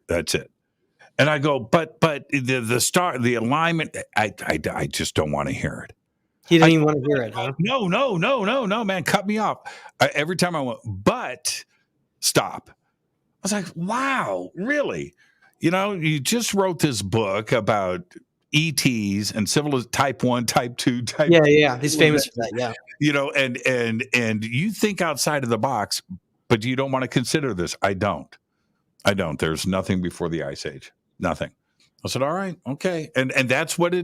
[SPEAKER 5] That's it. And I go, but the alignment, I just don't want to hear it.
[SPEAKER 6] He didn't even want to hear it, huh?
[SPEAKER 5] No, man, cut me off. Every time I went, but stop. I was like, wow, really? You know, you just wrote this book about ETs and type 1, type 2, type.
[SPEAKER 6] Yeah. He's famous for that. Yeah.
[SPEAKER 5] You know, and you think outside of the box, but you don't want to consider this. I don't. There's nothing before the Ice Age. Nothing. I said, all right, okay. And that's what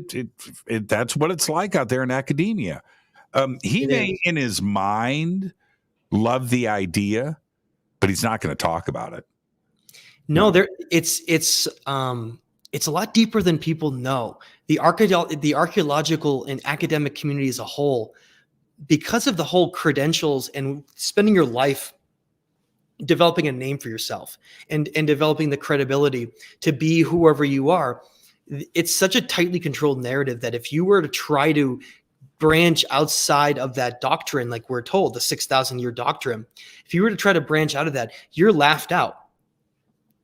[SPEAKER 5] that's what it's like out there in academia. He may in his mind love the idea, but he's not going to talk about it.
[SPEAKER 6] No, it's a lot deeper than people know. The archaeological and academic community as a whole, because of the whole credentials and spending your life developing a name for yourself and developing the credibility to be whoever you are, it's such a tightly controlled narrative that if you were to try to branch outside of that doctrine, like we're told, the 6,000-year doctrine, if you were to try to branch out of that, you're laughed out.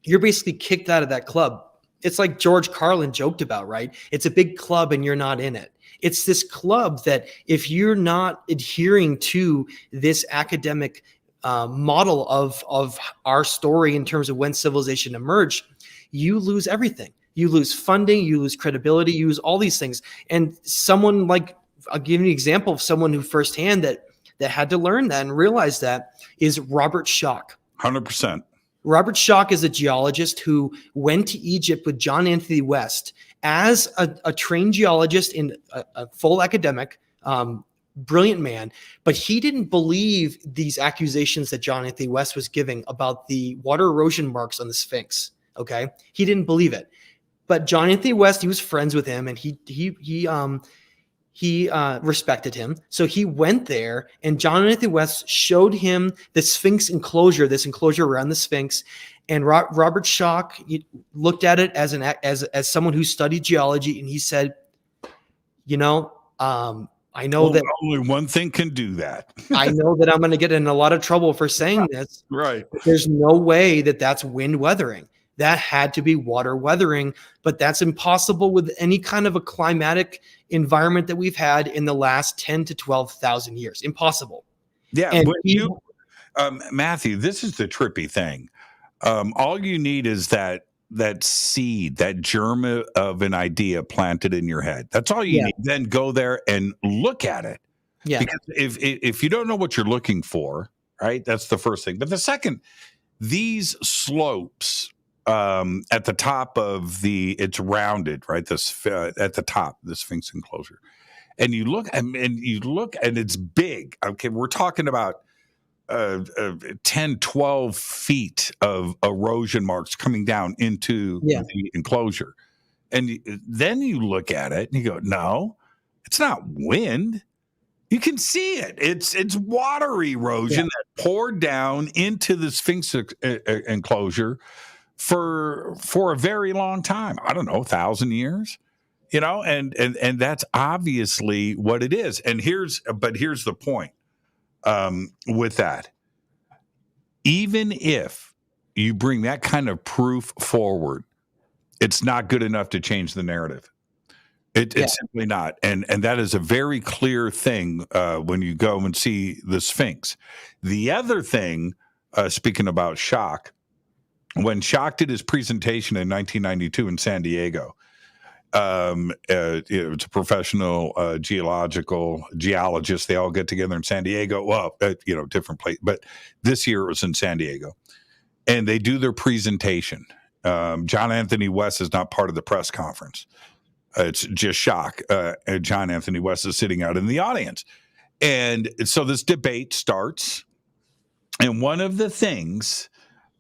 [SPEAKER 6] You're basically kicked out of that club. It's like George Carlin joked about, right? It's a big club and you're not in it. It's this club that if you're not adhering to this academic model of our story in terms of when civilization emerged, you lose everything. You lose funding, you lose credibility, you lose all these things. And someone like, I'll give you an example of someone who firsthand that had to learn that and realize that is Robert Schoch.
[SPEAKER 5] 100%.
[SPEAKER 6] Robert Schoch is a geologist who went to Egypt with John Anthony West as a trained geologist and a full academic, brilliant man, but he didn't believe these accusations that John Anthony West was giving about the water erosion marks on the Sphinx. Okay, he didn't believe it, but John Anthony West, he was friends with him, and he he respected him. So he went there, and John Anthony West showed him the Sphinx enclosure, this enclosure around the Sphinx. And Robert Schoch looked at it as someone who studied geology, and he said, I know that
[SPEAKER 5] only one thing can do that.
[SPEAKER 6] I know that I'm going to get in a lot of trouble for saying this.
[SPEAKER 5] Right.
[SPEAKER 6] But there's no way that that's wind weathering. That had to be water weathering, but that's impossible with any kind of a climatic environment that we've had in the last 10 to 12,000 years. Impossible.
[SPEAKER 5] Yeah.
[SPEAKER 6] And
[SPEAKER 5] Matthew, this is the trippy thing. All you need is that seed, that germ of an idea planted in your head. That's all you need. Then go there and look at it.
[SPEAKER 6] Yeah.
[SPEAKER 5] Because if you don't know what you're looking for, right, that's the first thing. But the second, these slopes at the top of it's rounded, right? This at the top, the Sphinx enclosure, and you look and it's big. Okay, we're talking about 10, 12 feet of erosion marks coming down into the enclosure. And then you look at it and you go, no, it's not wind. You can see it. It's water erosion that poured down into the Sphinx enclosure for a very long time. I don't know, 1,000 years, and that's obviously what it is. And here's the point. With that, even if you bring that kind of proof forward, it's not good enough to change the narrative. It's simply not. And that is a very clear thing when you go and see the Sphinx. The other thing, speaking about Schoch, when Schoch did his presentation in 1992 in San Diego, it's a professional geologist. They all get together in San Diego. Well, different place, but this year it was in San Diego, and they do their presentation. John Anthony West is not part of the press conference. It's just Schoch. John Anthony West is sitting out in the audience, and so this debate starts. And one of the things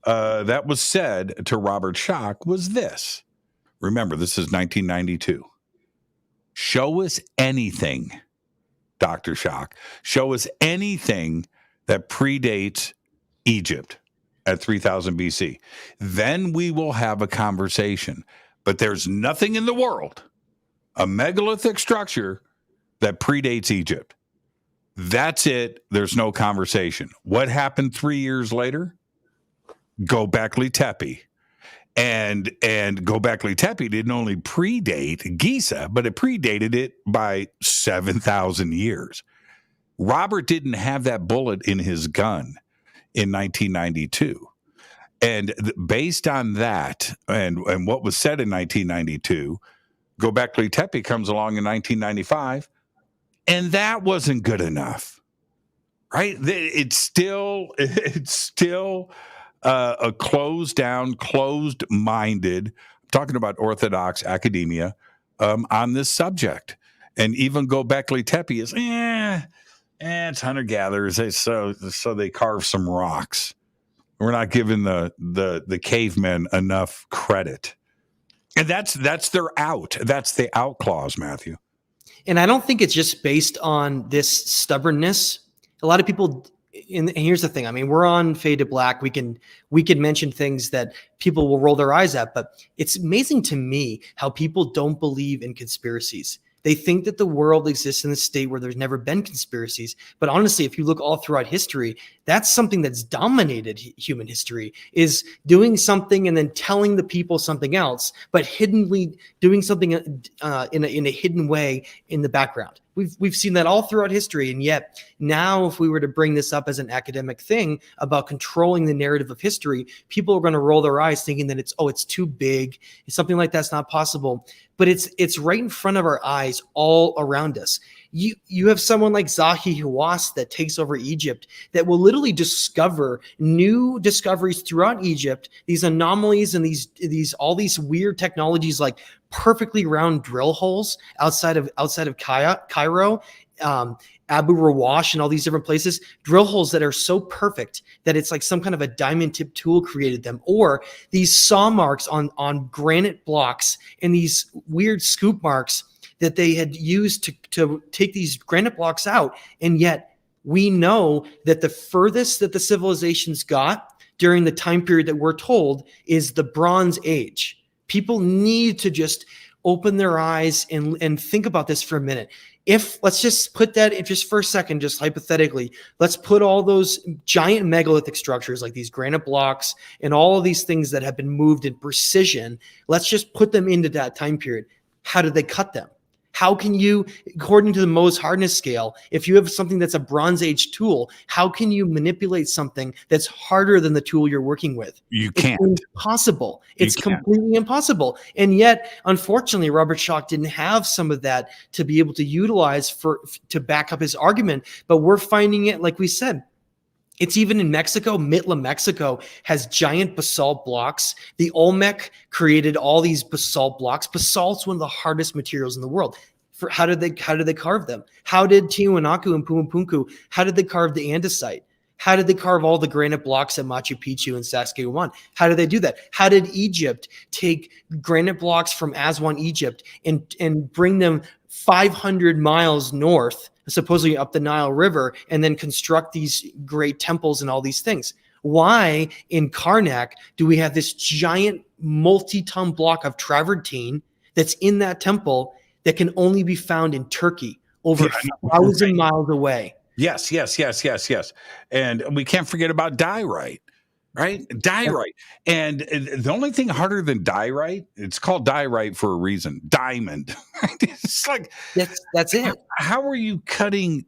[SPEAKER 5] that was said to Robert Schoch was this. Remember, this is 1992. Show us anything, Dr. Schoch. Show us anything that predates Egypt at 3000 BC. Then we will have a conversation. But there's nothing in the world, a megalithic structure, that predates Egypt. That's it. There's no conversation. What happened 3 years later? Göbekli Tepe. And Göbekli Tepe didn't only predate Giza, but it predated it by 7,000 years. Robert didn't have that bullet in his gun in 1992. And based on that and what was said in 1992, Göbekli Tepe comes along in 1995, and that wasn't good enough, right? It's still a closed-minded, I'm talking about orthodox academia on this subject. And even Göbekli Tepe is, it's hunter-gatherers. So they carve some rocks. We're not giving the cavemen enough credit. And that's their out. That's the out clause, Matthew.
[SPEAKER 6] And I don't think it's just based on this stubbornness. A lot of people, and here's the thing. I mean, we're on Fade to Black. We can mention things that people will roll their eyes at, but it's amazing to me how people don't believe in conspiracies. They think that the world exists in a state where there's never been conspiracies. But honestly, if you look all throughout history, that's something that's dominated human history, is doing something and then telling the people something else, but hiddenly doing something in a hidden way in the background. We've seen that all throughout history. And yet now, if we were to bring this up as an academic thing about controlling the narrative of history, people are going to roll their eyes thinking that it's too big. Something like that's not possible. But it's right in front of our eyes, all around us. You have someone like Zahi Hawass that takes over Egypt that will literally discover new discoveries throughout Egypt, these anomalies and all these weird technologies like perfectly round drill holes outside of Cairo, Abu Rawash, and all these different places, drill holes that are so perfect that it's like some kind of a diamond tip tool created them, or these saw marks on granite blocks and these weird scoop marks that they had used to take these granite blocks out. And yet we know that the furthest that the civilizations got during the time period that we're told is the Bronze Age. People need to just open their eyes and think about this for a minute. If let's just put that in just for a second, just hypothetically, let's put all those giant megalithic structures like these granite blocks and all of these things that have been moved in precision, let's just put them into that time period. How did they cut them? How can you, according to the Mohs hardness scale, if you have something that's a Bronze Age tool, how can you manipulate something that's harder than the tool you're working with?
[SPEAKER 5] You can't.
[SPEAKER 6] It's impossible. It's completely impossible. And yet, unfortunately, Robert Schoch didn't have some of that to be able to utilize to back up his argument. But we're finding it, like we said, it's even in Mexico. Mitla, Mexico has giant basalt blocks. The Olmec created all these basalt blocks. Basalt's one of the hardest materials in the world. How did they carve them? How did Tiwanaku and Pumapunku, how did they carve the andesite? How did they carve all the granite blocks at Machu Picchu and Saskatchewan? How did they do that? How did Egypt take granite blocks from Aswan, Egypt, and bring them 500 miles north, supposedly up the Nile River, and then construct these great temples and all these things? Why in Karnak do we have this giant multi-ton block of travertine that's in that temple that can only be found in Turkey, over 1,000 miles away?
[SPEAKER 5] Yes. And we can't forget about diorite, right? Diorite. And the only thing harder than diorite, it's called diorite for a reason. Diamond. It's like
[SPEAKER 6] that's it.
[SPEAKER 5] How are you cutting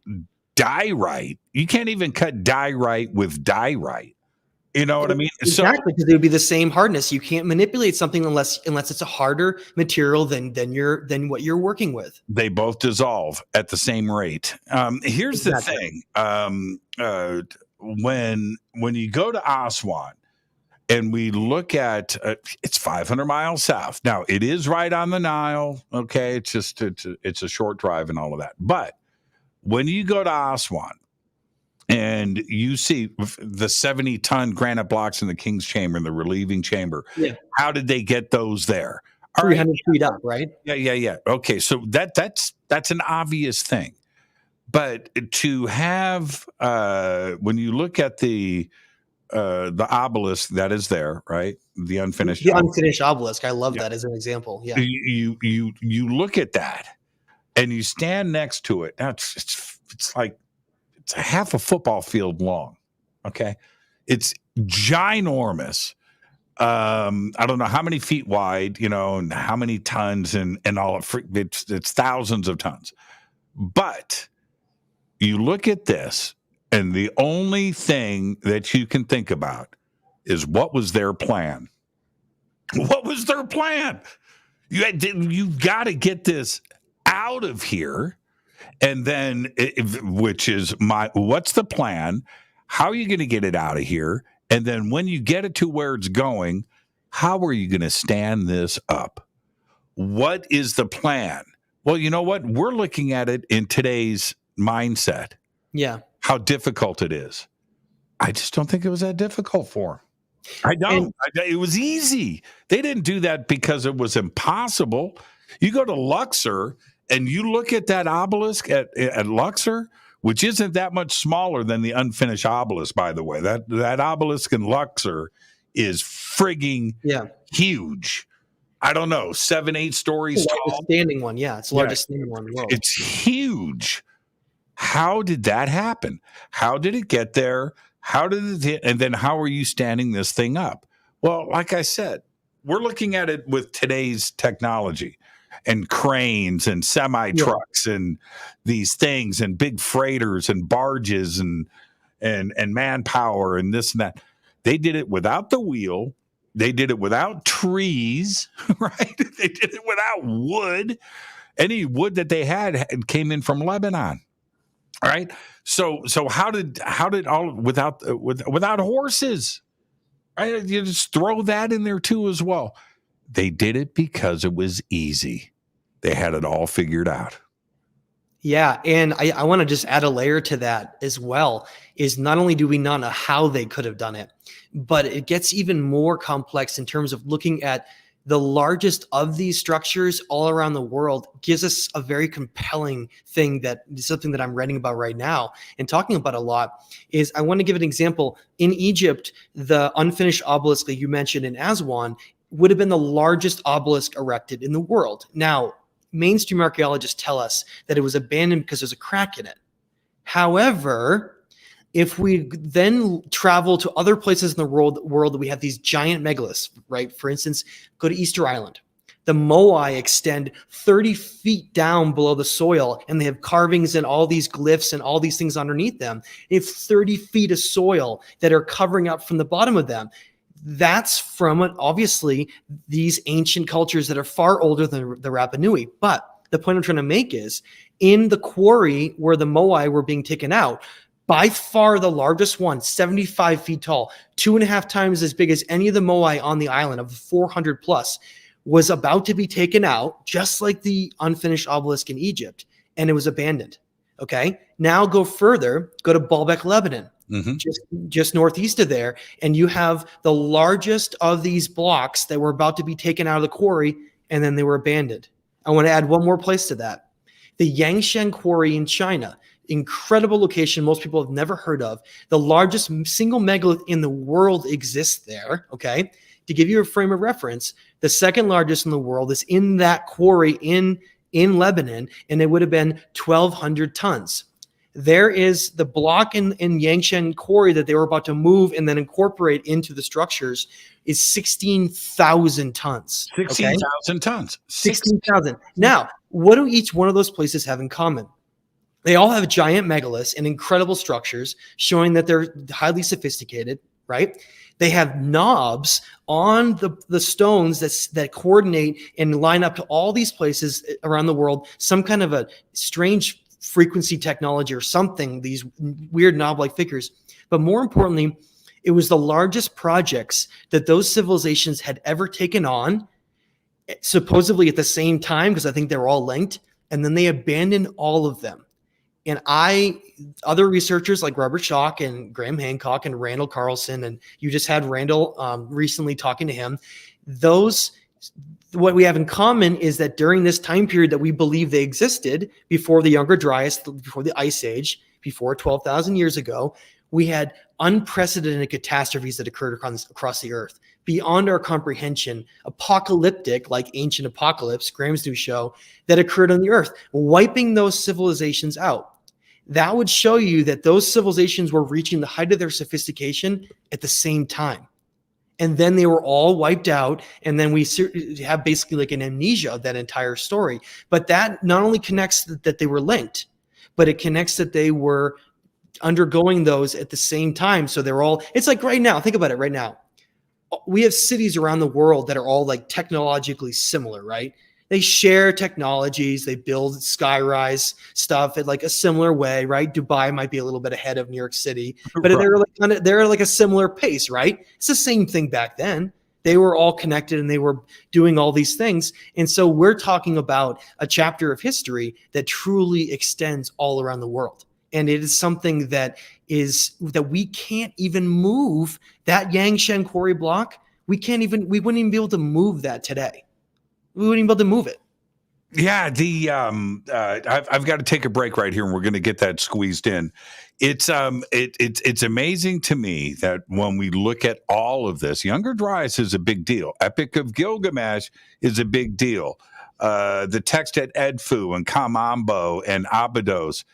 [SPEAKER 5] diorite? You can't even cut diorite with diorite. You know what I mean?
[SPEAKER 6] Exactly, because it would be the same hardness. You can't manipulate something unless it's a harder material than what you're working with.
[SPEAKER 5] They both dissolve at the same rate. Here's the thing: when you go to Aswan and we look at it's 500 miles south. Now it is right on the Nile. Okay, it's a short drive and all of that. But when you go to Aswan, and you see the 70-ton granite blocks in the King's Chamber and the relieving chamber. Yeah. How did they get those there?
[SPEAKER 6] 300 feet up, right?
[SPEAKER 5] Yeah. Okay, so that's an obvious thing. But to have when you look at the obelisk that is there, right? The unfinished
[SPEAKER 6] obelisk. I love that as an example. Yeah.
[SPEAKER 5] You look at that and you stand next to it. Now it's like it's a half a football field long. Okay. It's ginormous. I don't know how many feet wide, and how many tons and all. It's thousands of tons. But you look at this, and the only thing that you can think about is what was their plan? What was their plan? You've got to get this out of here. And then, what's the plan? How are you going to get it out of here? And then when you get it to where it's going, how are you going to stand this up? What is the plan? Well, you know what? We're looking at it in today's mindset.
[SPEAKER 6] Yeah.
[SPEAKER 5] How difficult it is. I just don't think it was that difficult for them. I don't. It was easy. They didn't do that because it was impossible. You go to Luxor and you look at that obelisk at Luxor, which isn't that much smaller than the unfinished obelisk, by the way. That obelisk in Luxor is frigging huge. I don't know, 7-8 stories tall.
[SPEAKER 6] Standing one, it's the largest standing one in the world.
[SPEAKER 5] It's huge. How did that happen? How did it get there? And then how are you standing this thing up? Well, like I said, we're looking at it with today's technology. And cranes and semi trucks and these things and big freighters and barges and manpower and this and that. They did it without the wheel. They did it without trees, right? They did it without wood. Any wood that they had came in from Lebanon, right? So how did all without horses? Right? You just throw that in there too as well. They did it because it was easy. They had it all figured out.
[SPEAKER 6] Yeah, and I want to just add a layer to that as well, is not only do we not know how they could have done it, but it gets even more complex in terms of looking at the largest of these structures all around the world gives us a very compelling thing, that is something that I'm writing about right now and talking about a lot. Is I want to give an example. In Egypt, the unfinished obelisk that you mentioned in Aswan would have been the largest obelisk erected in the world. Now, mainstream archaeologists tell us that it was abandoned because there's a crack in it. However, if we then travel to other places in the world that we have these giant megaliths, right? For instance, go to Easter Island. The Moai extend 30 feet down below the soil, and they have carvings and all these glyphs and all these things underneath them. They have 30 feet of soil that are covering up from the bottom of them. That's from, obviously, these ancient cultures that are far older than the Rapa Nui. But the point I'm trying to make is, in the quarry where the Moai were being taken out, by far the largest one, 75 feet tall, 2.5 times as big as any of the Moai on the island, of the 400 plus, was about to be taken out, just like the unfinished obelisk in Egypt, and it was abandoned. Okay, now go further, go to Baalbek, Lebanon, just northeast of there, and you have the largest of these blocks that were about to be taken out of the quarry, and then they were abandoned. I want to add one more place to that. The Yangshan Quarry in China. Incredible location most people have never heard of. The largest single megalith in the world exists there, okay? To give you a frame of reference, the second largest in the world is in that quarry in Lebanon, and it would have been 1,200 tons. There is the block in Yangshan Quarry that they were about to move and then incorporate into the structures is 16,000 tons.
[SPEAKER 5] 16,000 tons.
[SPEAKER 6] 16,000. Now, what do each one of those places have in common? They all have giant megaliths and incredible structures showing that they're highly sophisticated, right? They have knobs on the stones that coordinate and line up to all these places around the world, some kind of a strange frequency technology or something, these weird knob-like figures. But more importantly, it was the largest projects that those civilizations had ever taken on, supposedly at the same time, because I think they were all linked, and then they abandoned all of them. And other researchers like Robert Schock and Graham Hancock and Randall Carlson, and you just had Randall recently talking to him, what we have in common is that during this time period that we believe they existed, before the Younger Dryas, before the Ice Age, before 12,000 years ago, we had unprecedented catastrophes that occurred across the earth, beyond our comprehension, apocalyptic, like ancient apocalypse, Graham's new show, that occurred on the earth, wiping those civilizations out. That would show you that those civilizations were reaching the height of their sophistication at the same time. And then they were all wiped out, and then we have basically like an amnesia of that entire story. But that not only connects that they were linked, but it connects that they were undergoing those at the same time. So they're all, it's like right now, think about it right now. We have cities around the world that are all like technologically similar, right? They share technologies, they build skyrise stuff in like a similar way, right? Dubai might be a little bit ahead of New York City, but right. they're like a similar pace, right? It's the same thing back then. They were all connected and they were doing all these things. And so we're talking about a chapter of history that truly extends all around the world. And it is something that we can't even move. That Yangshan Quarry block, we wouldn't even be able to move that today. We wouldn't even be able to move it.
[SPEAKER 5] Yeah, I've got to take a break right here, and we're going to get that squeezed in. It's amazing to me that when we look at all of this, Younger Dryas is a big deal. Epic of Gilgamesh is a big deal. The text at Edfu and Kamambo and Abydos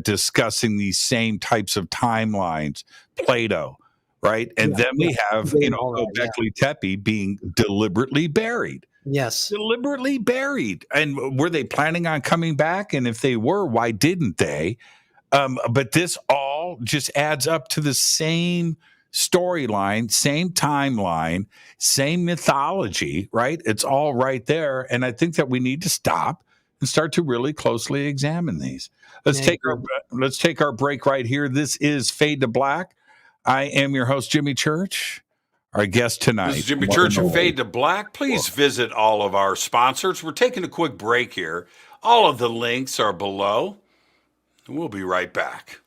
[SPEAKER 5] discussing these same types of timelines, Plato, right? And then we have, Göbekli Tepe being deliberately buried.
[SPEAKER 6] Yes.
[SPEAKER 5] Deliberately buried. And were they planning on coming back? And if they were, why didn't they? But this all just adds up to the same storyline, same timeline, same mythology, right? It's all right there. And I think that we need to stop and start to really closely examine these. Let's take our break right here. This is Fade to Black. I am your host, Jimmy Church. Our guest tonight.
[SPEAKER 7] This is Jimmy Church of Fade to Black. Please visit all of our sponsors. We're taking a quick break here. All of the links are below. We'll be right back.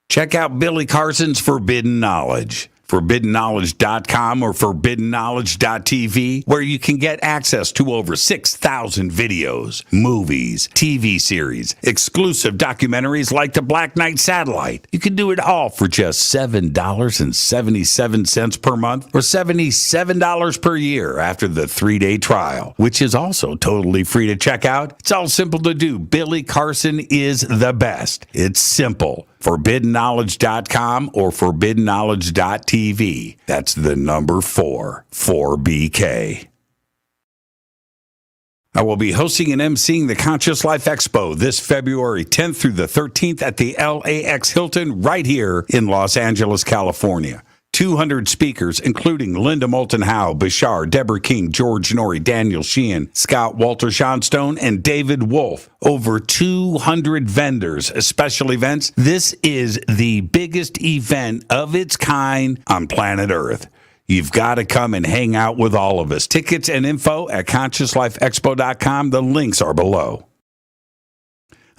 [SPEAKER 5] Check out Billy Carson's Forbidden Knowledge. ForbiddenKnowledge.com or ForbiddenKnowledge.tv, where you can get access to over 6,000 videos, movies, TV series, exclusive documentaries like the Black Knight Satellite. You can do it all for just $7.77 per month or $77 per year after the 3-day trial, which is also totally free to check out. It's all simple to do. Billy Carson is the best. It's simple. ForbiddenKnowledge.com or ForbiddenKnowledge.tv. That's the number 4BK. I will be hosting and emceeing the Conscious Life Expo this February 10th through the 13th at the LAX Hilton right here in Los Angeles, California. 200 speakers, including Linda Moulton Howe, Bashar, Deborah King, George Norrie, Daniel Sheehan, Scott Walter Johnstone, and David Wolf. Over 200 vendors, special events. This is the biggest event of its kind on planet Earth. You've got to come and hang out with all of us. Tickets and info at ConsciousLifeExpo.com. The links are below.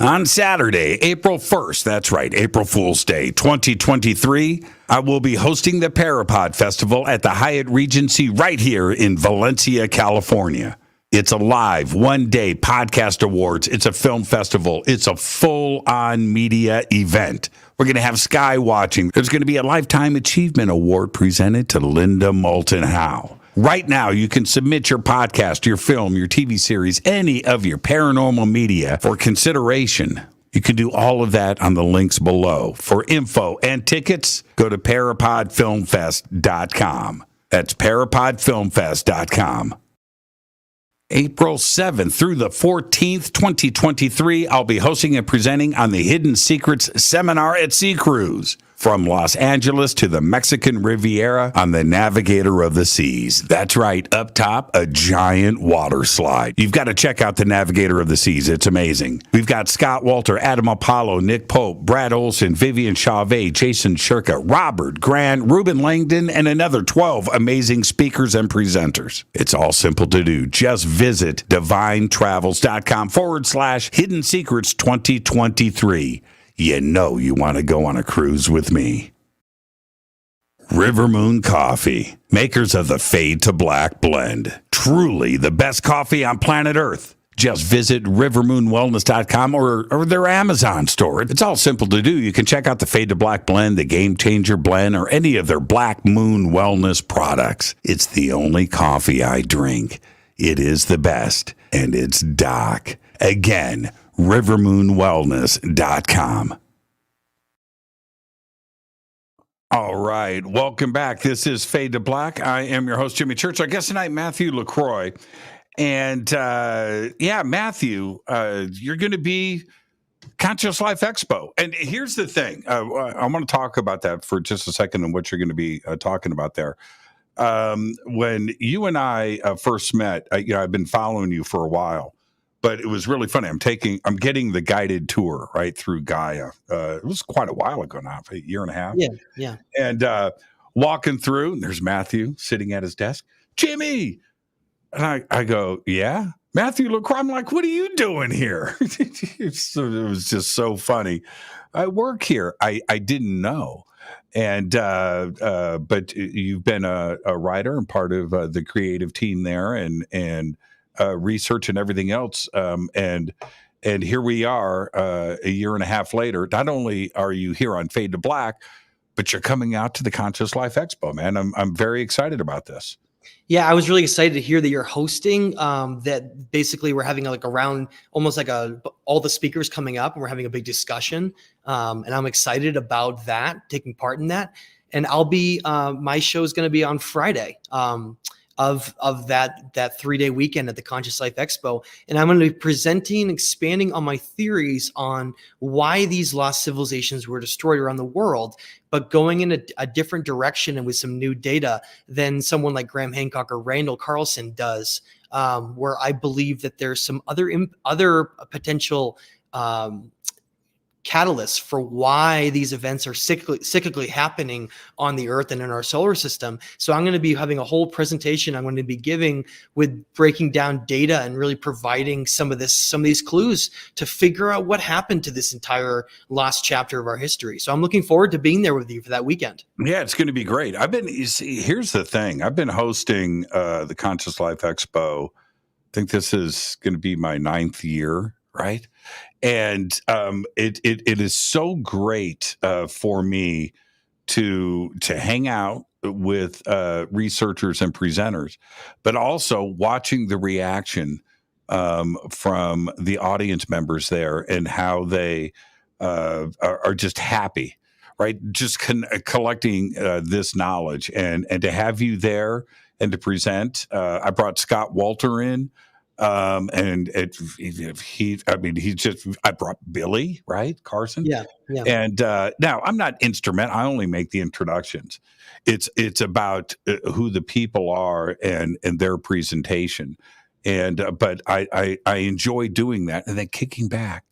[SPEAKER 5] On Saturday, April 1st, that's right, April Fool's Day, 2023, I will be hosting the Parapod Festival at the Hyatt Regency right here in Valencia, California. It's a live one-day podcast awards. It's a film festival. It's a full-on media event. We're going to have sky watching. There's going to be a Lifetime Achievement Award presented to Linda Moulton Howe. Right now, you can submit your podcast, your film, your TV series, any of your paranormal media for consideration. You can do all of that on the links below. For info and tickets, go to parapodfilmfest.com. That's parapodfilmfest.com. April 7th through the 14th, 2023, I'll be hosting and presenting on the Hidden Secrets Seminar at Sea Cruise. From Los Angeles to the Mexican Riviera on the Navigator of the Seas. That's right, up top, a giant water slide. You've got to check out the Navigator of the Seas. It's amazing. We've got Scott Walter, Adam Apollo, Nick Pope, Brad Olson, Vivian Chauvet, Jason Shirka, Robert Grant, Ruben Langdon, and another 12 amazing speakers and presenters. It's all simple to do. Just visit divinetravels.com/Hidden Secrets 2023. You know you want to go on a cruise with me. River Moon Coffee, makers of the Fade to Black blend. Truly the best coffee on planet Earth. Just visit rivermoonwellness.com or their Amazon store. It's all simple to do. You can check out the Fade to Black blend, the Game Changer blend, or any of their Black Moon Wellness products. It's the only coffee I drink. It is the best, and it's Doc. Again, rivermoonwellness.com. All right. Welcome back. This is Fade to Black. I am your host, Jimmy Church. Our guest tonight, Matthew LaCroix. And Matthew, you're going to be Conscious Life Expo. And here's the thing. I want to talk about that for just a second and what you're going to be talking about there. When you and I first met, I've been following you for a while. But it was really funny. I'm getting the guided tour right through Gaia. It was quite a while ago now, a year and a half.
[SPEAKER 6] Yeah.
[SPEAKER 5] And walking through, and there's Matthew sitting at his desk. Jimmy! And I go, yeah? Matthew LaCroix. I'm like, what are you doing here? It was just so funny. I work here. I didn't know. And but you've been a writer and part of the creative team there and research and everything else. And here we are a year and a half later. Not only are you here on Fade to Black, but you're coming out to the Conscious Life Expo, man. I'm very excited about this.
[SPEAKER 6] Yeah, I was really excited to hear that you're hosting. That basically we're having like a round, almost like all the speakers coming up, and we're having a big discussion. And I'm excited about that, taking part in that. And I'll be my show is going to be on Friday. Of that 3-day weekend at the Conscious Life Expo. And I'm going to be presenting, expanding on my theories on why these lost civilizations were destroyed around the world, but going in a different direction and with some new data than someone like Graham Hancock or Randall Carlson does, where I believe that there's some other potential catalysts for why these events are cyclically happening on the Earth and in our solar system. So I'm going to be having a whole presentation I'm going to be giving with breaking down data and really providing some of these clues to figure out what happened to this entire last chapter of our history. So I'm looking forward to being there with you for that weekend.
[SPEAKER 5] Yeah, it's going to be great. Here's the thing. I've been hosting the Conscious Life Expo. I think this is going to be my 9th year, right? And it is so great for me to hang out with researchers and presenters, but also watching the reaction from the audience members there and how they are just happy, right? Just collecting this knowledge and to have you there and to present. I brought Scott Walter in. And I brought Billy, right? Carson.
[SPEAKER 6] Yeah.
[SPEAKER 5] And now I'm not instrument. I only make the introductions. It's about who the people are and their presentation. And but I enjoy doing that and then kicking back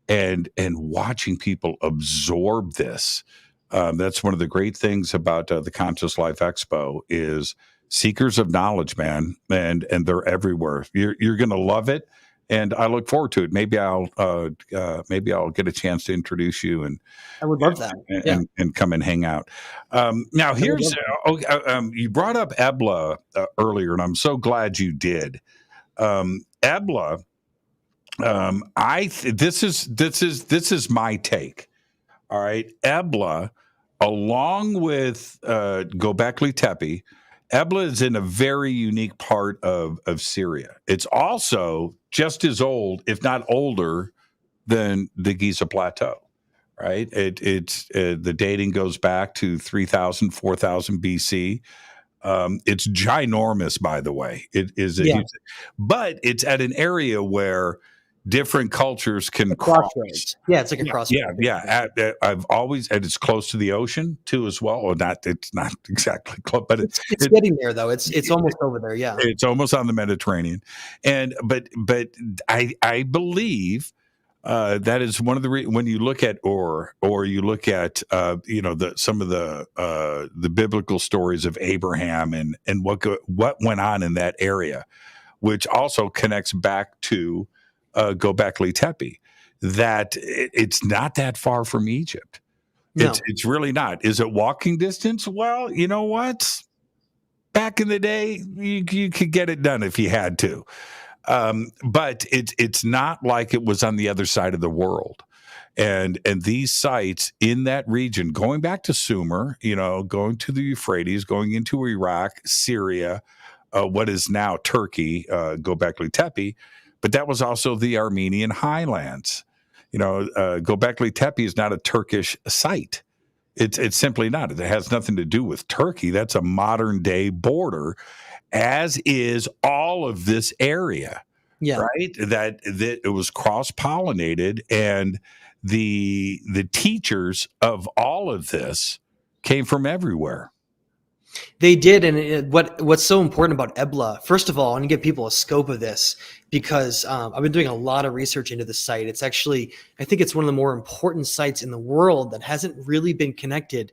[SPEAKER 5] and watching people absorb this. That's one of the great things about the Conscious Life Expo is seekers of knowledge, man, and they're everywhere. You're going to love it, and I look forward to it. Maybe I'll get a chance to introduce you, and
[SPEAKER 6] I would love that.
[SPEAKER 5] And come and hang out. Now here's you brought up Ebla earlier, and I'm so glad you did. Ebla, this is my take. All right, Ebla, along with Göbekli Tepe. Ebla is in a very unique part of Syria. It's also just as old, if not older, than the Giza Plateau, right? It's the dating goes back to 3,000, 4,000 BC. It's ginormous, by the way. It is huge, but it's at an area where different cultures can crossroads.
[SPEAKER 6] Yeah, it's like a crossroads.
[SPEAKER 5] Yeah. I've always, and it's close to the ocean too, as well. Or not? It's not exactly close, but it's
[SPEAKER 6] getting there though. It's almost over there. Yeah,
[SPEAKER 5] it's almost on the Mediterranean, and but I believe that is one of the when you look at or you look at some of the biblical stories of Abraham and what went on in that area, which also connects back to Göbekli Tepe, that it's not that far from Egypt.
[SPEAKER 6] No.
[SPEAKER 5] It's really not. Is it walking distance? Well, you know what? Back in the day, you could get it done if you had to. But it's not like it was on the other side of the world. And these sites in that region, going back to Sumer, going to the Euphrates, going into Iraq, Syria, what is now Turkey, Göbekli Tepe, but that was also the Armenian highlands. Göbekli Tepe is not a Turkish site. It's simply not. It has nothing to do with Turkey. That's a modern day border, as is all of this area.
[SPEAKER 6] Yeah.
[SPEAKER 5] Right. That it was cross pollinated, and the teachers of all of this came from everywhere.
[SPEAKER 6] They did, and what's so important about Ebla? First of all, I want to give people a scope of this because I've been doing a lot of research into the site. It's actually, I think it's one of the more important sites in the world that hasn't really been connected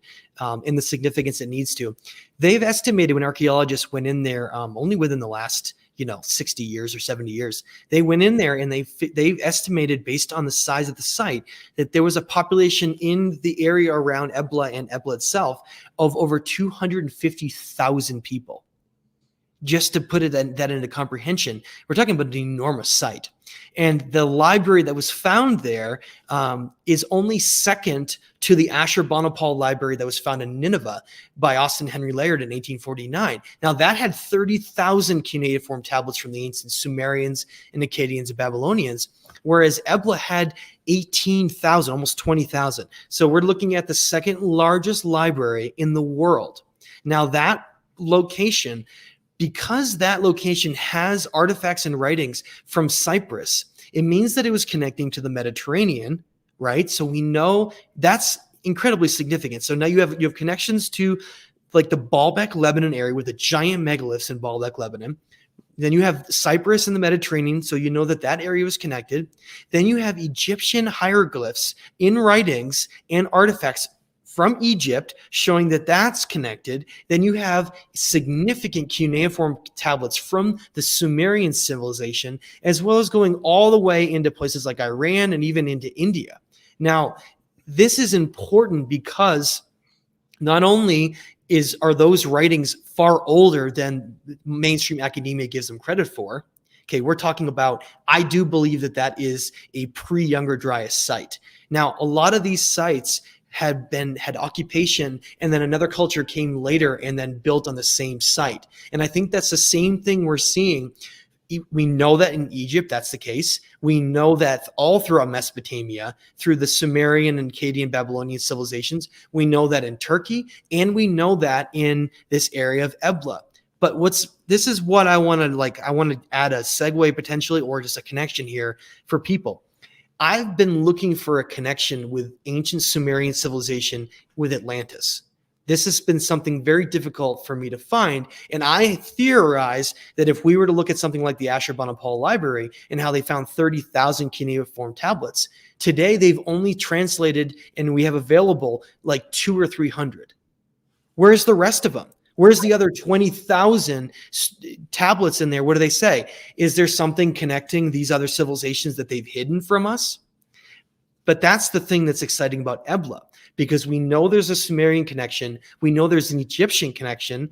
[SPEAKER 6] in the significance it needs to. They've estimated when archaeologists went in there, only within the last 60 years or 70 years, they went in there and they estimated based on the size of the site that there was a population in the area around Ebla and Ebla itself of over 250,000 people. Just to put that into comprehension, we're talking about an enormous site. And the library that was found there is only second to the Ashurbanipal library that was found in Nineveh by Austin Henry Layard in 1849. Now, that had 30,000 cuneiform tablets from the ancient Sumerians and Akkadians and Babylonians, whereas Ebla had 18,000, almost 20,000. So we're looking at the second largest library in the world. Now, that location, because that location has artifacts and writings from Cyprus, it means that it was connecting to the Mediterranean, right? So we know that's incredibly significant. So now you have connections to like the Baalbek, Lebanon area with the giant megaliths in Baalbek, Lebanon, Then you have Cyprus and the Mediterranean, so you know that that area was connected. Then you have Egyptian hieroglyphs in writings and artifacts from Egypt showing that that's connected. Then you have significant cuneiform tablets from the Sumerian civilization, as well as going all the way into places like Iran and even into India. Now, this is important because not only are those writings far older than mainstream academia gives them credit for. Okay, we're talking about, I do believe that that is a pre-Younger Dryas site. Now, a lot of these sites had occupation, and then another culture came later and then built on the same site. And I think that's the same thing we're seeing. We know that in Egypt, that's the case. We know that all throughout Mesopotamia, through the Sumerian and Akkadian Babylonian civilizations. We know that in Turkey, and we know that in this area of Ebla. But this is what I want to add a segue potentially, or just a connection here for people. I've been looking for a connection with ancient Sumerian civilization with Atlantis. This has been something very difficult for me to find. And I theorize that if we were to look at something like the Ashurbanipal Library and how they found 30,000 cuneiform tablets, today they've only translated, and we have available like 200 or 300. Where's the rest of them? Where's the other 20,000 tablets in there? What do they say? Is there something connecting these other civilizations that they've hidden from us? But that's the thing that's exciting about Ebla, because we know there's a Sumerian connection. We know there's an Egyptian connection,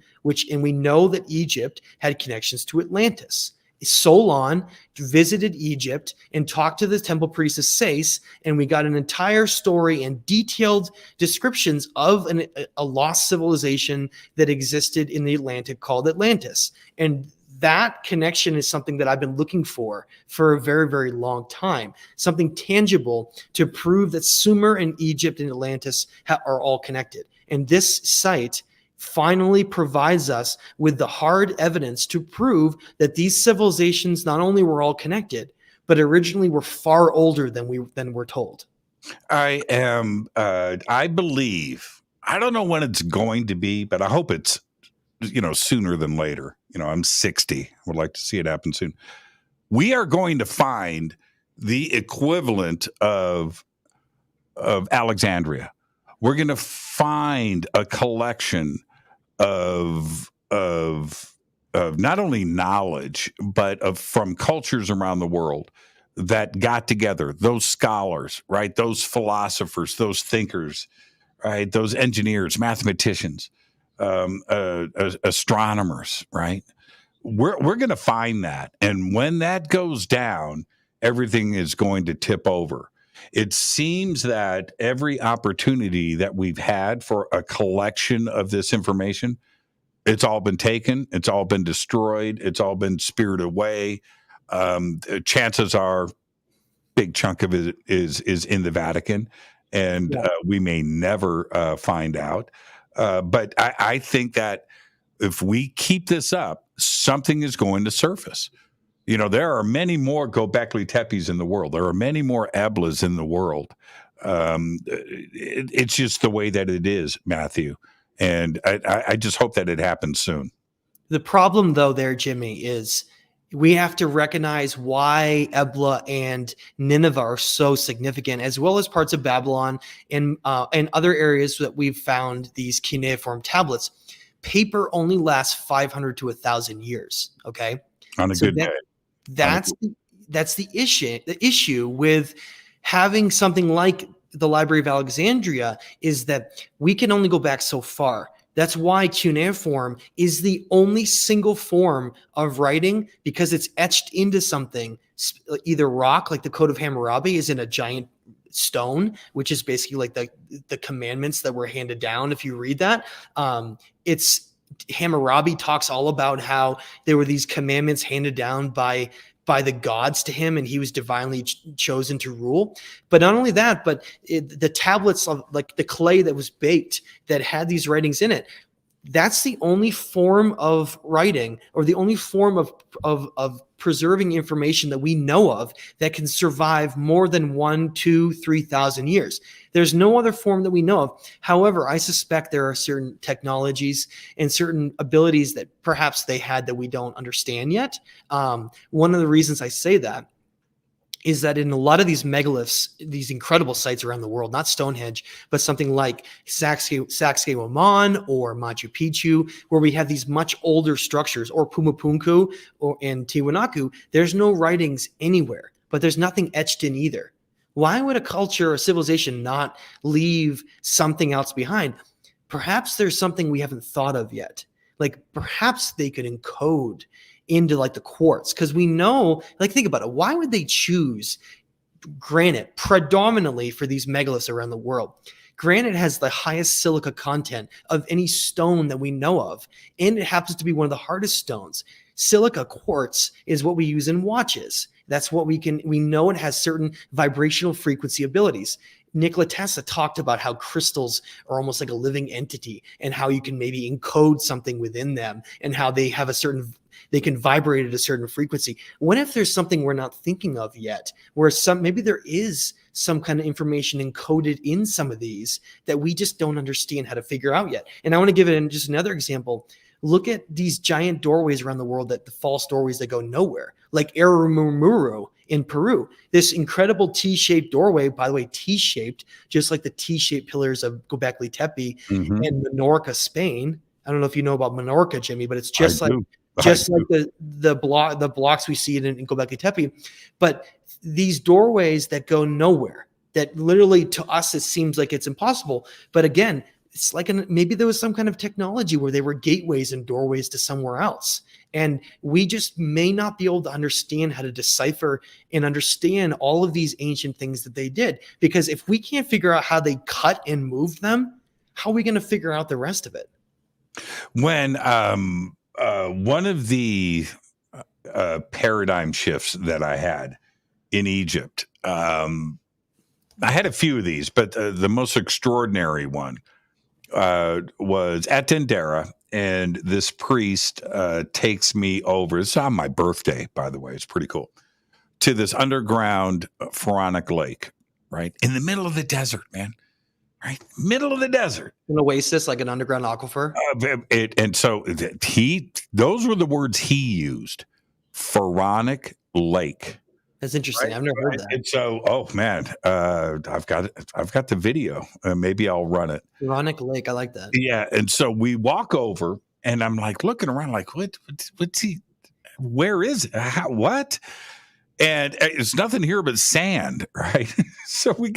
[SPEAKER 6] and we know that Egypt had connections to Atlantis. Solon visited Egypt and talked to the temple priestess Sais, and we got an entire story and detailed descriptions of a lost civilization that existed in the Atlantic called Atlantis. And that connection is something that I've been looking for a very, very long time, something tangible to prove that Sumer and Egypt and Atlantis are all connected. And this site finally provides us with the hard evidence to prove that these civilizations not only were all connected, but originally were far older than we're told.
[SPEAKER 5] I believe, I don't know when it's going to be, but I hope it's, sooner than later. I'm 60. Would like to see it happen soon. We are going to find the equivalent of Alexandria. We're going to find a collection of not only knowledge, but from cultures around the world that got together. Those scholars, right? Those philosophers, those thinkers, right? Those engineers, mathematicians, astronomers, right? We're going to find that, and when that goes down, everything is going to tip over. It seems that every opportunity that we've had for a collection of this information, it's all been taken, it's all been destroyed, it's all been spirited away. Chances are, big chunk of it is in the Vatican, and we may never find out. But I think that if we keep this up, something is going to surface. There are many more Göbekli Tepes in the world. There are many more Eblas in the world. It's just the way that it is, Matthew. And I just hope that it happens soon.
[SPEAKER 6] The problem, though, there, Jimmy, is we have to recognize why Ebla and Nineveh are so significant, as well as parts of Babylon and other areas that we've found these cuneiform tablets. Paper only lasts 500 to 1,000 years. Okay,
[SPEAKER 5] on a good day.
[SPEAKER 6] That's the issue. The issue with having something like the Library of Alexandria is that we can only go back so far. That's why cuneiform is the only single form of writing, because it's etched into something, either rock, like the Code of Hammurabi is in a giant stone, which is basically like the commandments that were handed down. If you read that, Hammurabi talks all about how there were these commandments handed down by the gods to him, and he was divinely chosen to rule. But not only that, but the tablets of like the clay that was baked that had these writings in it, that's the only form of writing, or the only form of preserving information that we know of that can survive more than 1, 2, 3,000 years. There's no other form that we know of. However, I suspect there are certain technologies and certain abilities that perhaps they had that we don't understand yet. One of the reasons I say that is that in a lot of these megaliths, these incredible sites around the world, not Stonehenge, but something like Sacsayhuaman or Machu Picchu, where we have these much older structures, or Pumapunku or in Tiwanaku, there's no writings anywhere, but there's nothing etched in either. Why would a culture or civilization not leave something else behind? Perhaps there's something we haven't thought of yet. Like perhaps they could encode into like the quartz, because we know, like, think about it. Why would they choose granite predominantly for these megaliths around the world? Granite has the highest silica content of any stone that we know of, and it happens to be one of the hardest stones. Silica quartz is what we use in watches. That's what we know it has certain vibrational frequency abilities. Nikola Tesla talked about how crystals are almost like a living entity, and how you can maybe encode something within them, and how they have they can vibrate at a certain frequency. What if there's something we're not thinking of yet, where maybe there is some kind of information encoded in some of these that we just don't understand how to figure out yet? And I want to give it just another example. Look at these giant doorways around the world, the false doorways that go nowhere, like Arumuru in Peru. This incredible T-shaped doorway, by the way, T-shaped, just like the T-shaped pillars of Göbekli Tepe and Menorca, Spain. I don't know if you know about Menorca, Jimmy, but it's just like the blocks we see in Göbekli Tepe. But these doorways that go nowhere, that literally to us it seems like it's impossible. But again, it's like maybe there was some kind of technology where they were gateways and doorways to somewhere else. And we just may not be able to understand how to decipher and understand all of these ancient things that they did. Because if we can't figure out how they cut and moved them, how are we going to figure out the rest of it?
[SPEAKER 5] When one of the paradigm shifts that I had in Egypt, I had a few of these, but the most extraordinary one was at Dendera, and this priest takes me over. It's on my birthday, by the way. It's pretty cool. To this underground pharaonic lake, right in the middle of the desert, man. Right, middle of the desert,
[SPEAKER 6] an oasis, like an underground aquifer.
[SPEAKER 5] And so those were the words he used: pharaonic lake.
[SPEAKER 6] That's interesting. Right? I've never heard that.
[SPEAKER 5] And so, oh man, I've got the video. Maybe I'll run it.
[SPEAKER 6] Pharaonic lake, I like that.
[SPEAKER 5] Yeah, and so we walk over, and I'm like looking around, like what's he? Where is it? What? And it's nothing here but sand, right? So we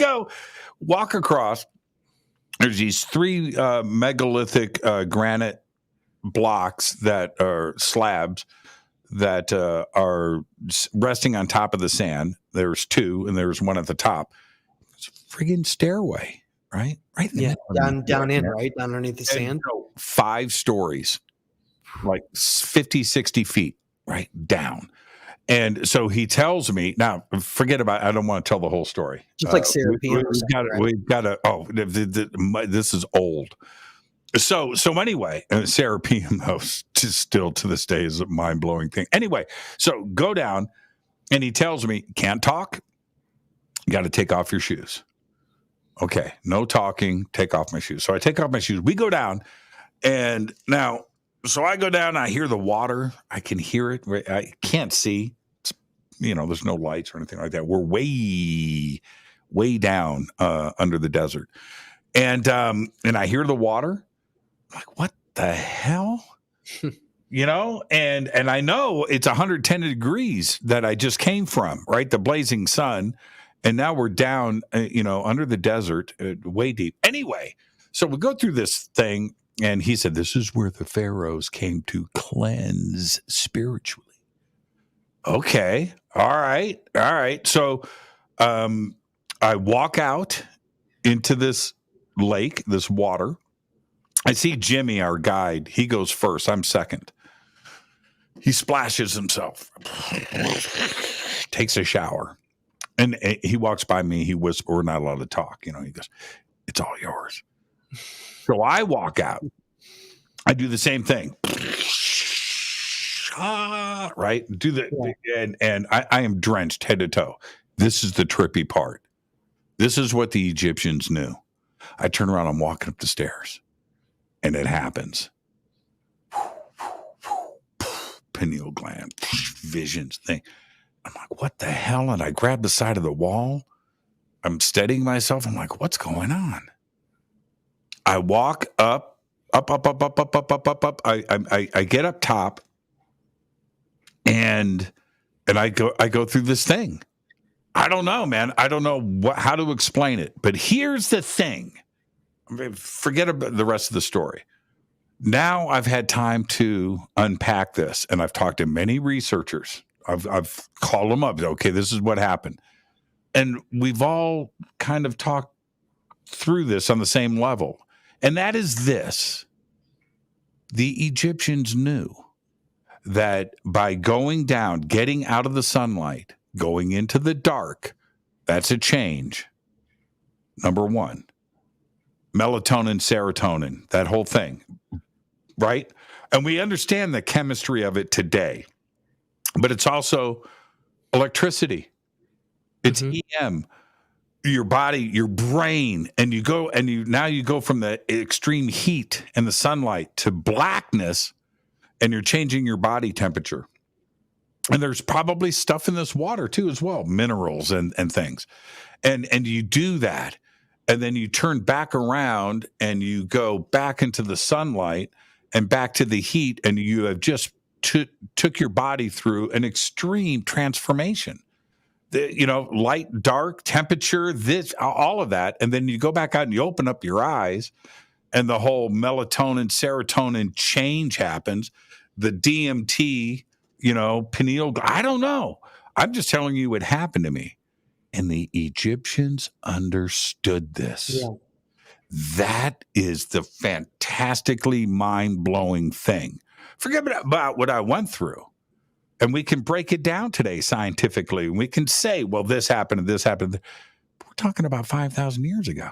[SPEAKER 5] walk across. There's these 3 megalithic granite blocks that are slabs that are resting on top of the sand. There's 2, and there's one at the top. It's a friggin' stairway, right? Right.
[SPEAKER 6] Down in, right? Down underneath the sand.
[SPEAKER 5] 5 stories, like 50, 60 feet, right down. And so he tells me, now forget about, I don't want to tell the whole story.
[SPEAKER 6] Just like Serapeum.
[SPEAKER 5] We've got to, this is old. So anyway, Serapeum, though, still to this day is a mind blowing thing. Anyway, so go down, and he tells me, can't talk. You got to take off your shoes. Okay. No talking. Take off my shoes. So I take off my shoes. We go down, and now, so I go down, I hear the water. I can hear it. I can't see. There's no lights or anything like that. We're way, way down under the desert. And I hear the water. I'm like, what the hell? And I know it's 110 degrees that I just came from, right? The blazing sun. And now we're down, under the desert, way deep. Anyway, so we go through this thing. And he said, this is where the pharaohs came to cleanse spiritually. Okay. All right. So I walk out into this lake, this water. I see Jimmy, our guide. He goes first. I'm second. He splashes himself, takes a shower. And he walks by me. He whispers, we're not allowed to talk. He goes, it's all yours. So I walk out. I do the same thing. right? Do the and I am drenched head to toe. This is the trippy part. This is what the Egyptians knew. I turn around, I'm walking up the stairs, and it happens. Pineal gland, visions, thing. I'm like, what the hell? And I grab the side of the wall. I'm steadying myself. I'm like, what's going on? I walk up. I get up top, and I go through this thing. I don't know, man. I don't know how to explain it. But here's the thing. Forget about the rest of the story. Now I've had time to unpack this, and I've talked to many researchers. I've called them up. Okay, this is what happened. And we've all kind of talked through this on the same level. And that is this. The Egyptians knew that by going down, getting out of the sunlight, going into the dark, that's a change. Number one. Melatonin, serotonin, that whole thing, right? And we understand the chemistry of it today, but it's also electricity. It's EM, your body, your brain, and you go from the extreme heat and the sunlight to blackness, and you're changing your body temperature. And there's probably stuff in this water too, as well, minerals and things. And you do that. And then you turn back around and you go back into the sunlight and back to the heat, and you have just took your body through an extreme transformation. Light, dark, temperature, this, all of that. And then you go back out and you open up your eyes, and the whole melatonin, serotonin change happens. The DMT, pineal, I don't know. I'm just telling you what happened to me. And the Egyptians understood this. Yeah. That is the fantastically mind-blowing thing. Forget about what I went through. And we can break it down today scientifically. We can say, well, this happened and this happened. We're talking about 5,000 years ago.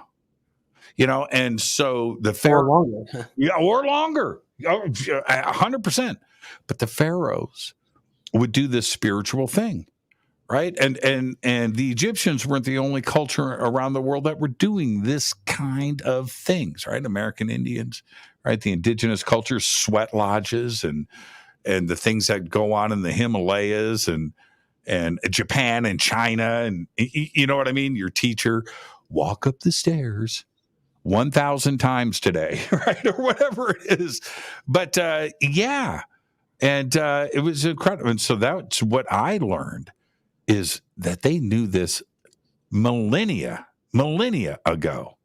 [SPEAKER 5] And so the Pharaoh, or longer. Yeah, or longer. 100%. But the pharaohs would do this spiritual thing. Right. And the Egyptians weren't the only culture around the world that were doing this kind of things. Right. American Indians, right. The indigenous cultures, sweat lodges and the things that go on in the Himalayas and Japan and China. And you know what I mean? Your teacher, walk up the stairs 1,000 times today. Right. Or whatever it is. But yeah. And it was incredible. And so that's what I learned. Is that they knew this millennia ago.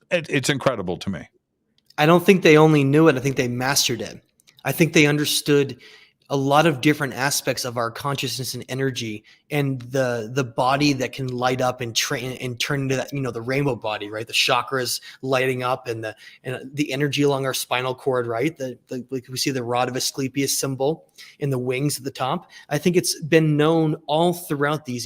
[SPEAKER 5] It's incredible to me.
[SPEAKER 6] I don't think they only knew it. I think they mastered it. I think they understood a lot of different aspects of our consciousness and energy, and the body that can light up and turn into that, the rainbow body, right? The chakras lighting up and the energy along our spinal cord, right? Like we see the rod of Asclepius symbol in the wings at the top. I think it's been known all throughout these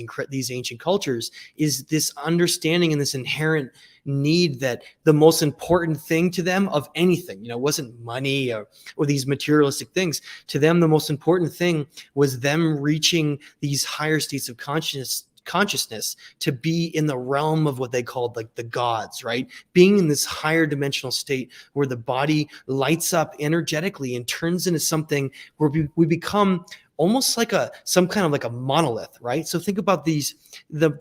[SPEAKER 6] ancient cultures is this understanding and this inherent need that the most important thing to them of anything, wasn't money or these materialistic things. To them, the most important thing was them reaching these higher states of consciousness to be in the realm of what they called like the gods, right? Being in this higher dimensional state where the body lights up energetically and turns into something where we become almost like some kind of like a monolith, right? So think about the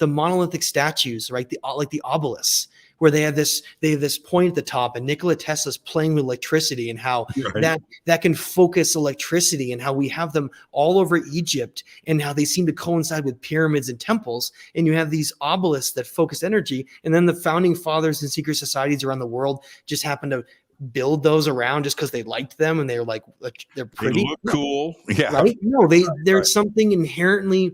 [SPEAKER 6] monolithic statues, right? Like the obelisks, where they have this point at the top, and Nikola Tesla's playing with electricity and how that can focus electricity, and how we have them all over Egypt, and how they seem to coincide with pyramids and temples. And you have these obelisks that focus energy, and then the founding fathers and secret societies around the world just happen to build those around just because they liked them and they're like they're pretty,
[SPEAKER 5] they look cool, yeah.
[SPEAKER 6] Right? No, there's something inherently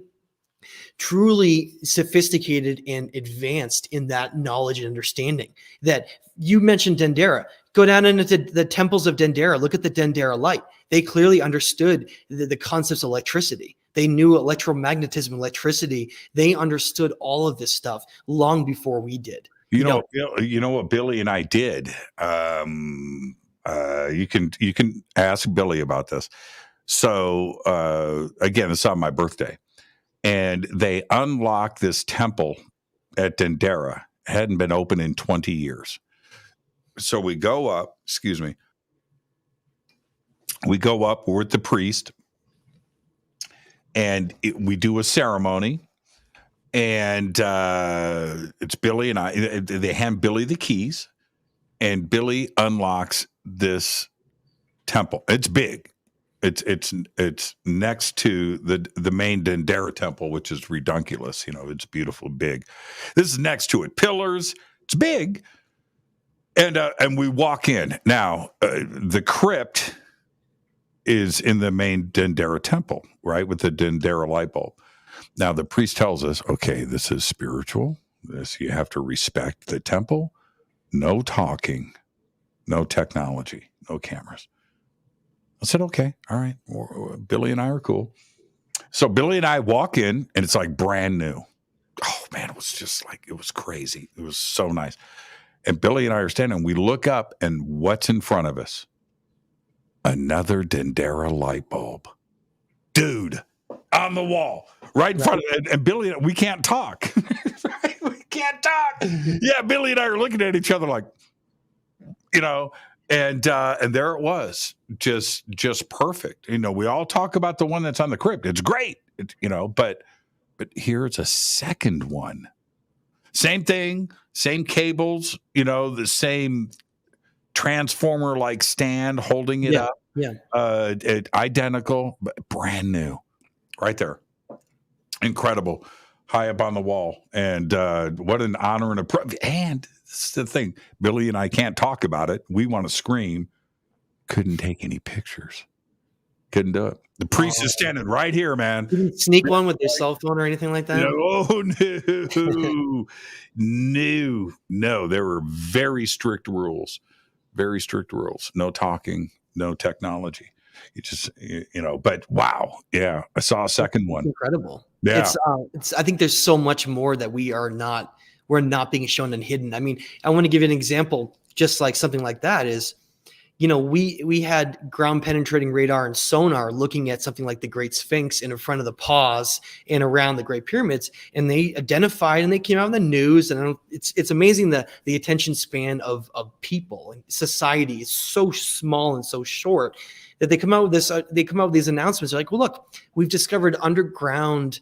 [SPEAKER 6] truly sophisticated and advanced in that knowledge and understanding. That you mentioned Dendera. Go down into the temples of Dendera. Look at the Dendera light. They clearly understood the concepts of electricity. They knew electromagnetism, electricity. They understood all of this stuff long before we did.
[SPEAKER 5] You know what Billy and I did. You can ask Billy about this. So again, it's on my birthday, and they unlocked this temple at Dendera. Hadn't been open in 20 years. So we go up. Excuse me. We go up. We're with the priest, and we do a ceremony. And it's Billy and I. They hand Billy the keys, and Billy unlocks this temple. It's big. It's next to the main Dendera temple, which is redunculous. It's beautiful, big. This is next to it. Pillars. It's big. And we walk in. Now, the crypt is in the main Dendera temple, right, with the Dendera light bulb. Now, the priest tells us, okay, this is spiritual. You have to respect the temple. No talking, no technology, no cameras. I said, okay, all right. Billy and I are cool. So Billy and I walk in, and it's like brand new. Oh, man, it was just like, it was crazy. It was so nice. And Billy and I are standing, we look up, and what's in front of us? Another Dendera light bulb. Dude, on the wall, right in front of it. And Billy, we can't talk. Right? We can't talk. Yeah, Billy and I are looking at each other like, and there it was, just perfect. We all talk about the one that's on the crypt. It's great, but here it's a second one. Same thing, same cables, the same transformer like stand holding it up.
[SPEAKER 6] Yeah.
[SPEAKER 5] Identical, but brand new. Right there. Incredible. High up on the wall. And what an honor and and this is the thing. Billy and I can't talk about it. We want to scream. Couldn't take any pictures. Couldn't do it. The priest is standing right here, man.
[SPEAKER 6] You didn't sneak one with your cell phone or anything like that?
[SPEAKER 5] No. There were very strict rules. Very strict rules. No talking, no technology. You just, but wow. Yeah. I saw a second one.
[SPEAKER 6] Incredible.
[SPEAKER 5] Yeah.
[SPEAKER 6] I think there's so much more that we're not being shown and hidden. I mean, I want to give you an example, just like something like that is, we had ground penetrating radar and sonar looking at something like the Great Sphinx in front of the paws and around the Great Pyramids, and they identified and they came out in the news. And it's amazing the attention span of people and society is so small and so short that they come out with this. They come out with these announcements. They're like, well, look, we've discovered underground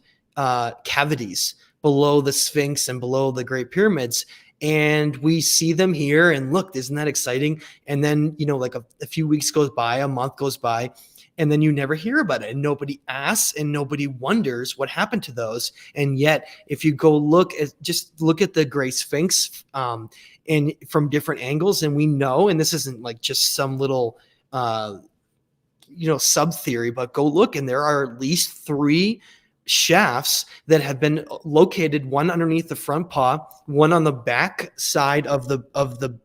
[SPEAKER 6] cavities below the Sphinx and below the Great Pyramids. And we see them here, and look, isn't that exciting? And then, like a few weeks goes by, a month goes by, and then you never hear about it, and nobody asks, and nobody wonders what happened to those. And yet, if you go look at the Great Sphinx, and from different angles, and we know, and this isn't like just some little, sub theory, but go look, and there are at least 3 shafts that have been located, one underneath the front paw, one on the back side of the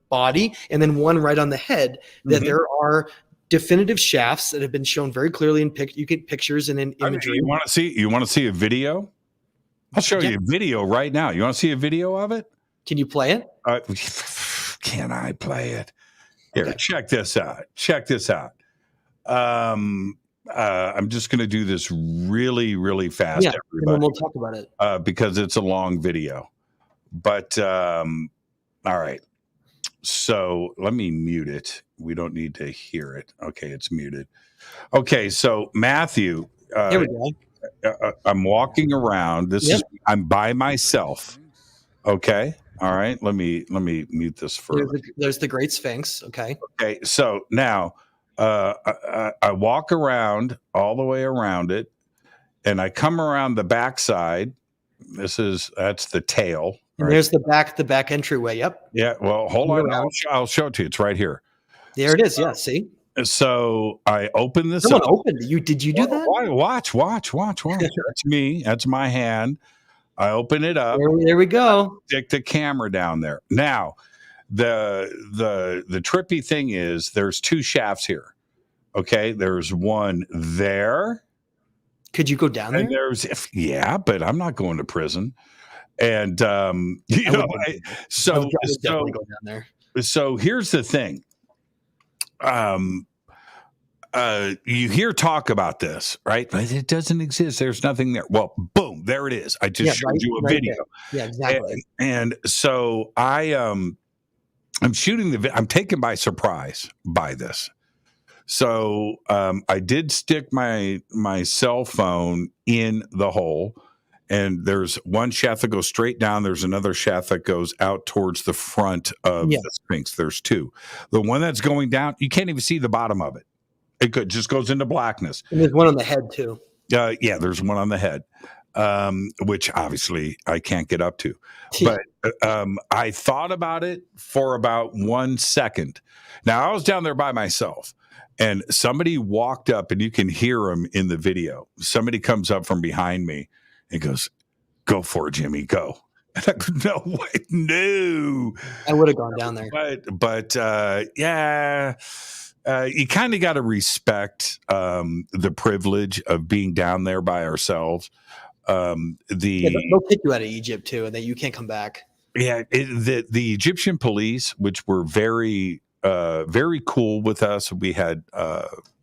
[SPEAKER 6] body, and then one right on the head, that there are definitive shafts that have been shown very clearly in you get pictures and in imagery.
[SPEAKER 5] You want to see a video? I'll show you a video right now. You want to see a video of it?
[SPEAKER 6] Can you play it?
[SPEAKER 5] Can I play it? Here,
[SPEAKER 6] Okay.
[SPEAKER 5] Check this out. I'm just going to do this really, really fast,
[SPEAKER 6] And
[SPEAKER 5] everybody,
[SPEAKER 6] then we'll talk about it.
[SPEAKER 5] because it's a long video. But all right. So let me mute it. We don't need to hear it. Okay, it's muted. Okay, so Matthew,
[SPEAKER 6] Here we go.
[SPEAKER 5] I'm walking around. I'm by myself. Okay. All right. Let me mute this first.
[SPEAKER 6] There's the Great Sphinx. Okay.
[SPEAKER 5] Okay. So now I walk around all the way around it, and I come around the backside. That's the tail.
[SPEAKER 6] And
[SPEAKER 5] right?
[SPEAKER 6] there's the back entryway. Yep.
[SPEAKER 5] Yeah. Well, hold on. I'll show it to you. It's right here.
[SPEAKER 6] There it is. Yeah. See?
[SPEAKER 5] So I open this
[SPEAKER 6] Someone
[SPEAKER 5] up.
[SPEAKER 6] opened it. Did you do that?
[SPEAKER 5] Watch. That's me. That's my hand. I open it up.
[SPEAKER 6] There we go.
[SPEAKER 5] Stick the camera down there. Now, the trippy thing is there's 2 shafts here. Okay, there's one there.
[SPEAKER 6] Could you go down there?
[SPEAKER 5] And but I'm not going to prison. And
[SPEAKER 6] definitely go down there.
[SPEAKER 5] So here's the thing. you hear talk about this, right? But it doesn't exist. There's nothing there. Well, boom, there it is. I just showed you a video.
[SPEAKER 6] There. Yeah, exactly.
[SPEAKER 5] And so I'm shooting I'm taken by surprise by this. So I did stick my cell phone in the hole, and there's one shaft that goes straight down. There's another shaft that goes out towards the front of the Sphinx. There's two. The one that's going down, you can't even see the bottom of it. Just goes into blackness.
[SPEAKER 6] And there's one on the head too.
[SPEAKER 5] Yeah, there's one on the head, which obviously I can't get up to. But I thought about it for about 1 second. Now, I was down there by myself, and somebody walked up, and you can hear him in the video. Somebody comes up from behind me and goes, "Go for it, Jimmy, go." And I go, "No way, no."
[SPEAKER 6] I would have gone down there.
[SPEAKER 5] But yeah. You kind of got to respect the privilege of being down there by ourselves. They'll
[SPEAKER 6] kick you out of Egypt too, and then you can't come back.
[SPEAKER 5] Yeah, the Egyptian police, which were very cool with us. We had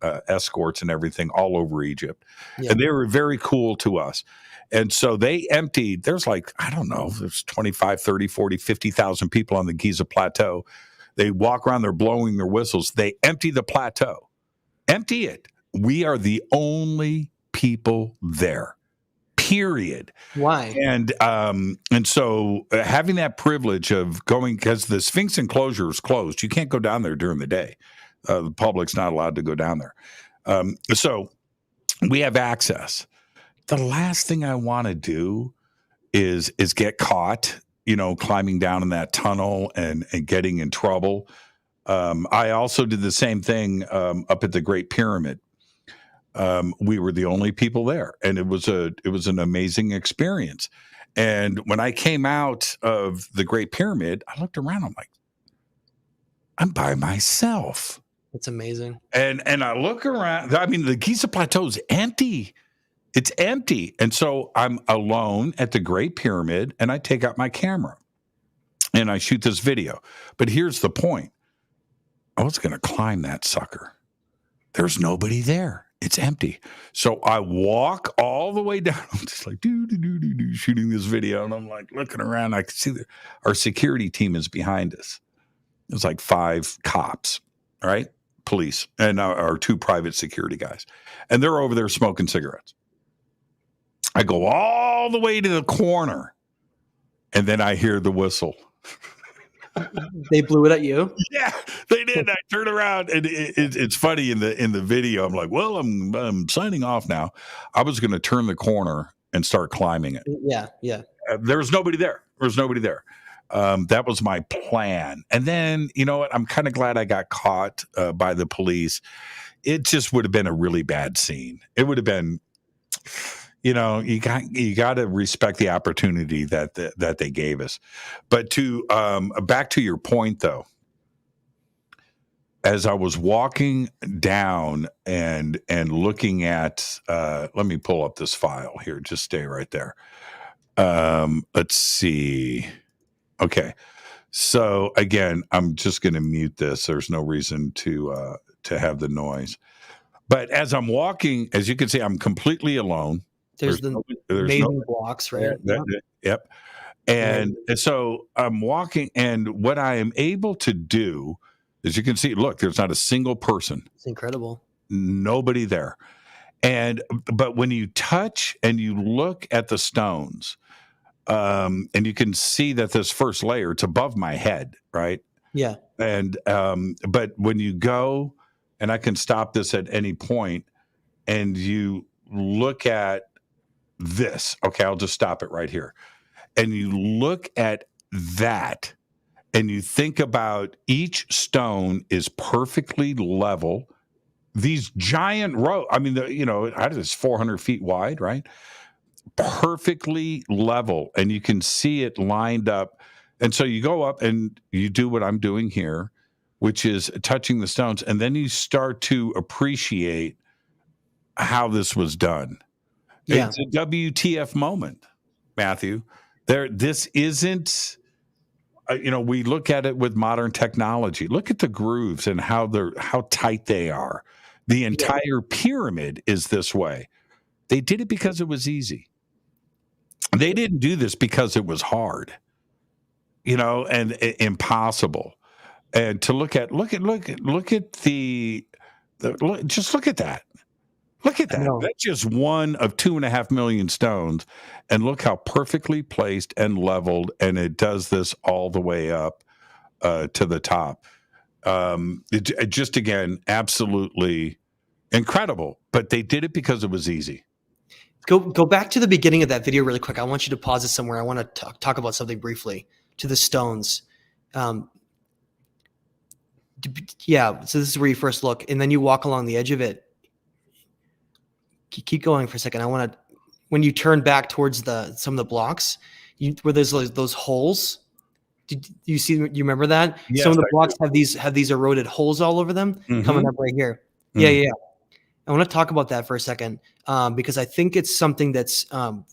[SPEAKER 5] escorts and everything all over Egypt, and they were very cool to us. And so they emptied. There's I don't know, there's 25, 30, 40, 50,000 people on the Giza Plateau. They walk around, they're blowing their whistles. They empty the plateau. Empty it. We are the only people there, period.
[SPEAKER 6] Why?
[SPEAKER 5] And so having that privilege of going, because the Sphinx enclosure is closed. You can't go down there during the day. The public's not allowed to go down there. So we have access. The last thing I want to do is get caught, climbing down in that tunnel and getting in trouble. I also did the same thing up at the Great Pyramid. We were the only people there, and it was an amazing experience. And when I came out of the Great Pyramid, I looked around. I'm like, I'm by myself.
[SPEAKER 6] It's amazing.
[SPEAKER 5] And I look around. I mean, the Giza Plateau is empty. It's empty. And so I'm alone at the Great Pyramid, and I take out my camera and I shoot this video. But here's the point. I was going to climb that sucker. There's nobody there. It's empty. So I walk all the way down. I'm just like, shooting this video. And I'm looking around. I can see our security team is behind us. There's 5 cops, right? Police, and our 2 private security guys. And they're over there smoking cigarettes. I go all the way to the corner, and then I hear the whistle.
[SPEAKER 6] They blew it at you?
[SPEAKER 5] Yeah, they did. I turn around, and it's funny in the video. I'm like, well, I'm signing off now. I was going to turn the corner and start climbing it.
[SPEAKER 6] Yeah.
[SPEAKER 5] There was nobody there. That was my plan. And then, you know what? I'm kind of glad I got caught by the police. It just would have been a really bad scene. It would have been... you got to respect the opportunity that they gave us. But to back to your point, though, as I was walking down and looking at, let me pull up this file here. Just stay right there. Let's see. Okay. So again, I'm just going to mute this. There's no reason to have the noise. But as I'm walking, as you can see, I'm completely alone.
[SPEAKER 6] There's amazing blocks, right?
[SPEAKER 5] Yep. And so I'm walking, and what I am able to do, as you can see, look, there's not a single person.
[SPEAKER 6] It's incredible.
[SPEAKER 5] Nobody there. But when you touch and you look at the stones, and you can see that this first layer, it's above my head, right?
[SPEAKER 6] Yeah.
[SPEAKER 5] And but when you go, and I can stop this at any point, and you look at this, okay, I'll just stop it right here. And you look at that, and you think about each stone is perfectly level. These giant rows, I mean, it's 400 feet wide, right? Perfectly level, and you can see it lined up. And so you go up and you do what I'm doing here, which is touching the stones, and then you start to appreciate how this was done. Yeah. It's a WTF moment, Matthew. This isn't, we look at it with modern technology. Look at the grooves and how tight they are. The entire pyramid is this way. They did it because it was easy. They didn't do this because it was hard, and impossible. And to look at just look at that. Look at that. That's just one of 2.5 million stones. And look how perfectly placed and leveled. And it does this all the way up to the top. It just, again, absolutely incredible. But they did it because it was easy.
[SPEAKER 6] Go back to the beginning of that video really quick. I want you to pause it somewhere. I want to talk about something briefly to the stones. Yeah, so this is where you first look, and then you walk along the edge of it. Keep going for a second. When you turn back towards some of the blocks, where there's those holes. Did you see? You remember that?
[SPEAKER 5] Yes,
[SPEAKER 6] some of the blocks have these eroded holes all over them, coming up right here. Yeah. I want to talk about that for a second, because I think it's something that's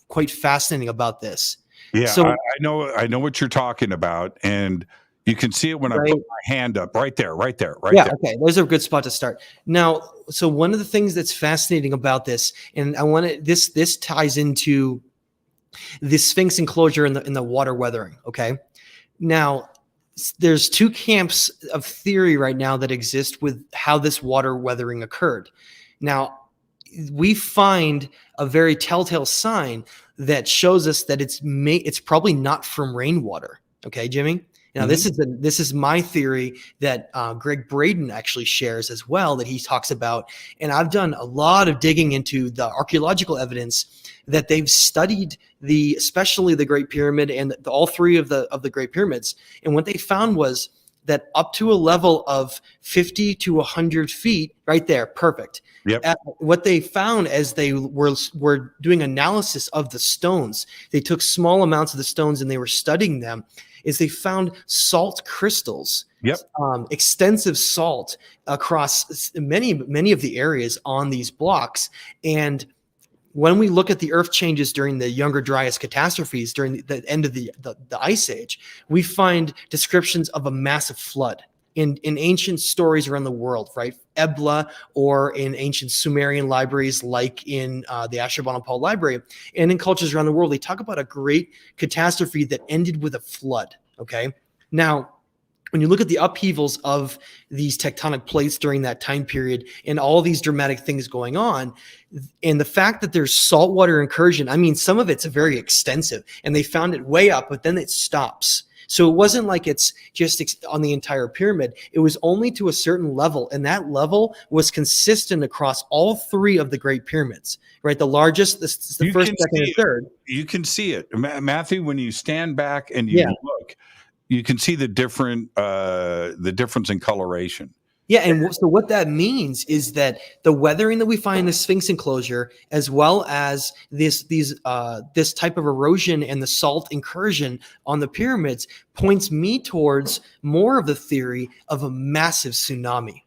[SPEAKER 6] quite fascinating about this.
[SPEAKER 5] Yeah,
[SPEAKER 6] so,
[SPEAKER 5] I know what you're talking about, and you can see it when I put my hand up right there.
[SPEAKER 6] Yeah, okay. There's a good spot to start. Now, so one of the things that's fascinating about this, and this ties into the Sphinx enclosure in the water weathering. Okay. Now, there's two camps of theory right now that exist with how this water weathering occurred. Now, we find a very telltale sign that shows us that it's probably not from rainwater. Okay, Jimmy? Now, this is my theory that Greg Braden actually shares as well, that he talks about. And I've done a lot of digging into the archaeological evidence that they've studied especially the Great Pyramid and all three of the Great Pyramids. And what they found was that up to a level of 50 to 100 feet, right there, perfect.
[SPEAKER 5] Yep.
[SPEAKER 6] What they found as they were doing analysis of the stones, they took small amounts of the stones and they were studying them, is they found salt crystals, extensive salt across many of the areas on these blocks. And when we look at the earth changes during the Younger Dryas catastrophes, during the end of the Ice Age, we find descriptions of a massive flood in ancient stories around the world, right? Ebla, or in ancient Sumerian libraries like in the Ashurbanipal library, and in cultures around the world, they talk about a great catastrophe that ended with a flood, okay? Now, when you look at the upheavals of these tectonic plates during that time period and all these dramatic things going on, and the fact that there's saltwater incursion, I mean, some of it's very extensive, and they found it way up, but then it stops. So it wasn't like it's just on the entire pyramid. It was only to a certain level, and that level was consistent across all three of the Great Pyramids, right? The largest, the first, second, and third.
[SPEAKER 5] You can see it. Matthew, when you stand back and you look, you can see the difference in coloration.
[SPEAKER 6] Yeah, and so what that means is that the weathering that we find in the Sphinx enclosure, as well as this type of erosion and the salt incursion on the pyramids, points me towards more of the theory of a massive tsunami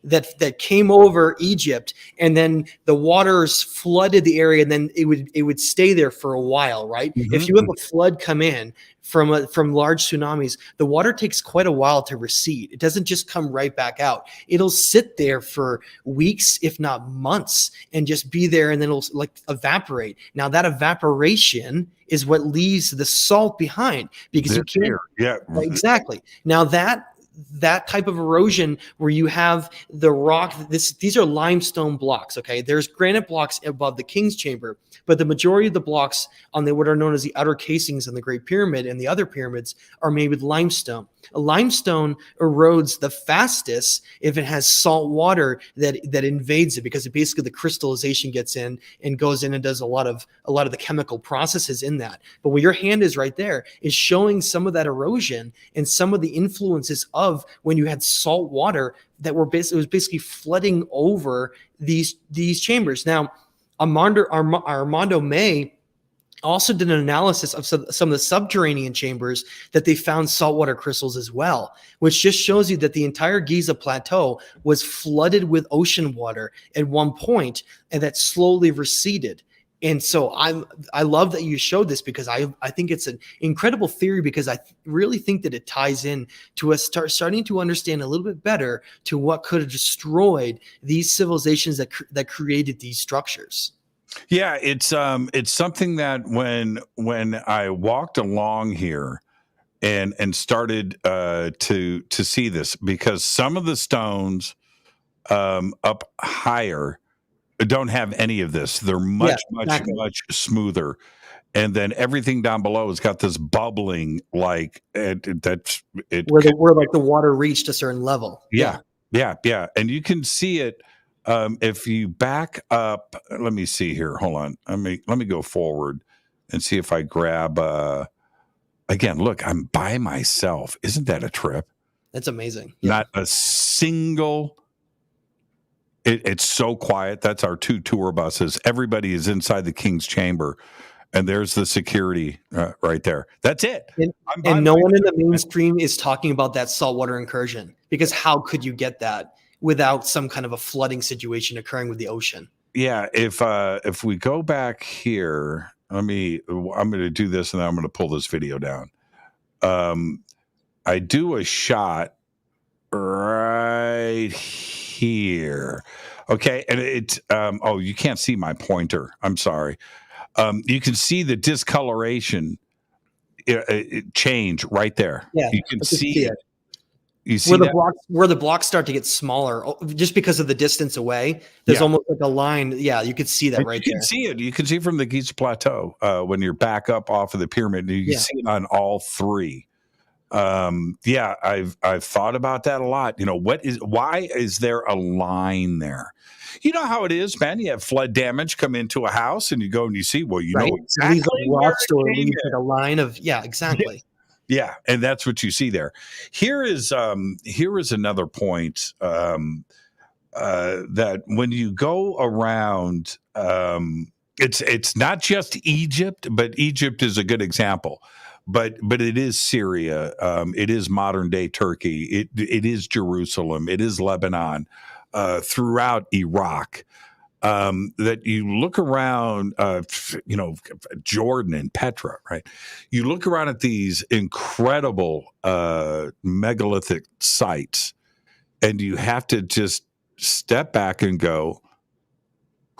[SPEAKER 6] that came over Egypt, and then the waters flooded the area, and then it would stay there for a while, right? If you have a flood come in from large tsunamis, the water takes quite a while to recede. It doesn't just come right back out. It'll sit there for weeks, if not months, and just be there, and then it'll evaporate. Now that evaporation is what leaves the salt behind, because you can't.
[SPEAKER 5] Yeah,
[SPEAKER 6] exactly. Now that type of erosion where you have the rock, these are limestone blocks, okay? There's granite blocks above the King's Chamber, but the majority of the blocks on what are known as the outer casings in the Great Pyramid and the other pyramids are made with limestone. A limestone erodes the fastest if it has salt water that invades it, because basically the crystallization gets in and goes in and does a lot of the chemical processes in that. But where your hand is right there is showing some of that erosion and some of the influences of when you had salt water that was basically flooding over these chambers. Now, Armando May also did an analysis of some of the subterranean chambers that they found saltwater crystals as well, which just shows you that the entire Giza plateau was flooded with ocean water at one point, and that slowly receded. And so I love that you showed this, because I think it's an incredible theory, because I really think that it ties in to us starting to understand a little bit better to what could have destroyed these civilizations that created these structures.
[SPEAKER 5] Yeah, it's something that when I walked along here and started to see this, because some of the stones up higher don't have any of this. They're much smoother, and then everything down below has got this bubbling, like that's it.
[SPEAKER 6] Where like the water reached a certain level.
[SPEAKER 5] Yeah, and you can see it if you back up. Let me see here. Hold on. Let me go forward and see if I grab. Again, look, I'm by myself. Isn't that a trip?
[SPEAKER 6] That's amazing. Yeah.
[SPEAKER 5] Not a single. It's so quiet. That's our 2 tour buses. Everybody is inside the King's Chamber, and there's the security right there. That's it.
[SPEAKER 6] And no one in the mainstream is talking about that saltwater incursion, because how could you get that without some kind of a flooding situation occurring with the ocean?
[SPEAKER 5] Yeah, if we go back here, I'm going to do this, and then I'm going to pull this video down. I do a shot right here. Okay, and it's oh, you can't see my pointer. I'm sorry. You can see the discoloration change right there.
[SPEAKER 6] Yeah,
[SPEAKER 5] you can see it. You see
[SPEAKER 6] where the blocks start to get smaller, just because of the distance away. There's almost like a line. Yeah, you could see that right there.
[SPEAKER 5] You can see it. You can see from the Giza Plateau when you're back up off of the pyramid. You can see it on all 3. I've thought about that a lot. Why is there a line there? You know how it is, man. You have flood damage come into a house, and you go and you see, well, you know exactly
[SPEAKER 6] where it leaves like a line of, exactly.
[SPEAKER 5] Yeah, and that's what you see there. Here is another point that when you go around, it's not just Egypt, but Egypt is a good example. But it is Syria, it is modern day Turkey, it is Jerusalem, it is Lebanon, throughout Iraq. That you look around, Jordan and Petra, right? You look around at these incredible megalithic sites, and you have to just step back and go,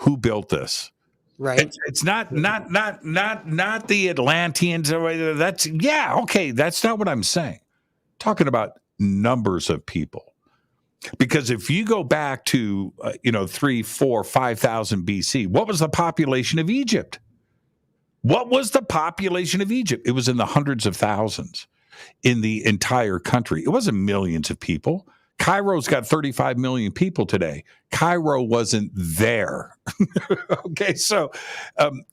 [SPEAKER 5] who built this?
[SPEAKER 6] Right.
[SPEAKER 5] It's not the Atlanteans. That's not what I'm saying. Talking about numbers of people. Because if you go back to 3, 4, 5,000 BC, what was the population of Egypt? What was the population of Egypt? It was in the hundreds of thousands in the entire country. It wasn't millions of people. Cairo's got 35 million people today. Cairo wasn't there. Okay, so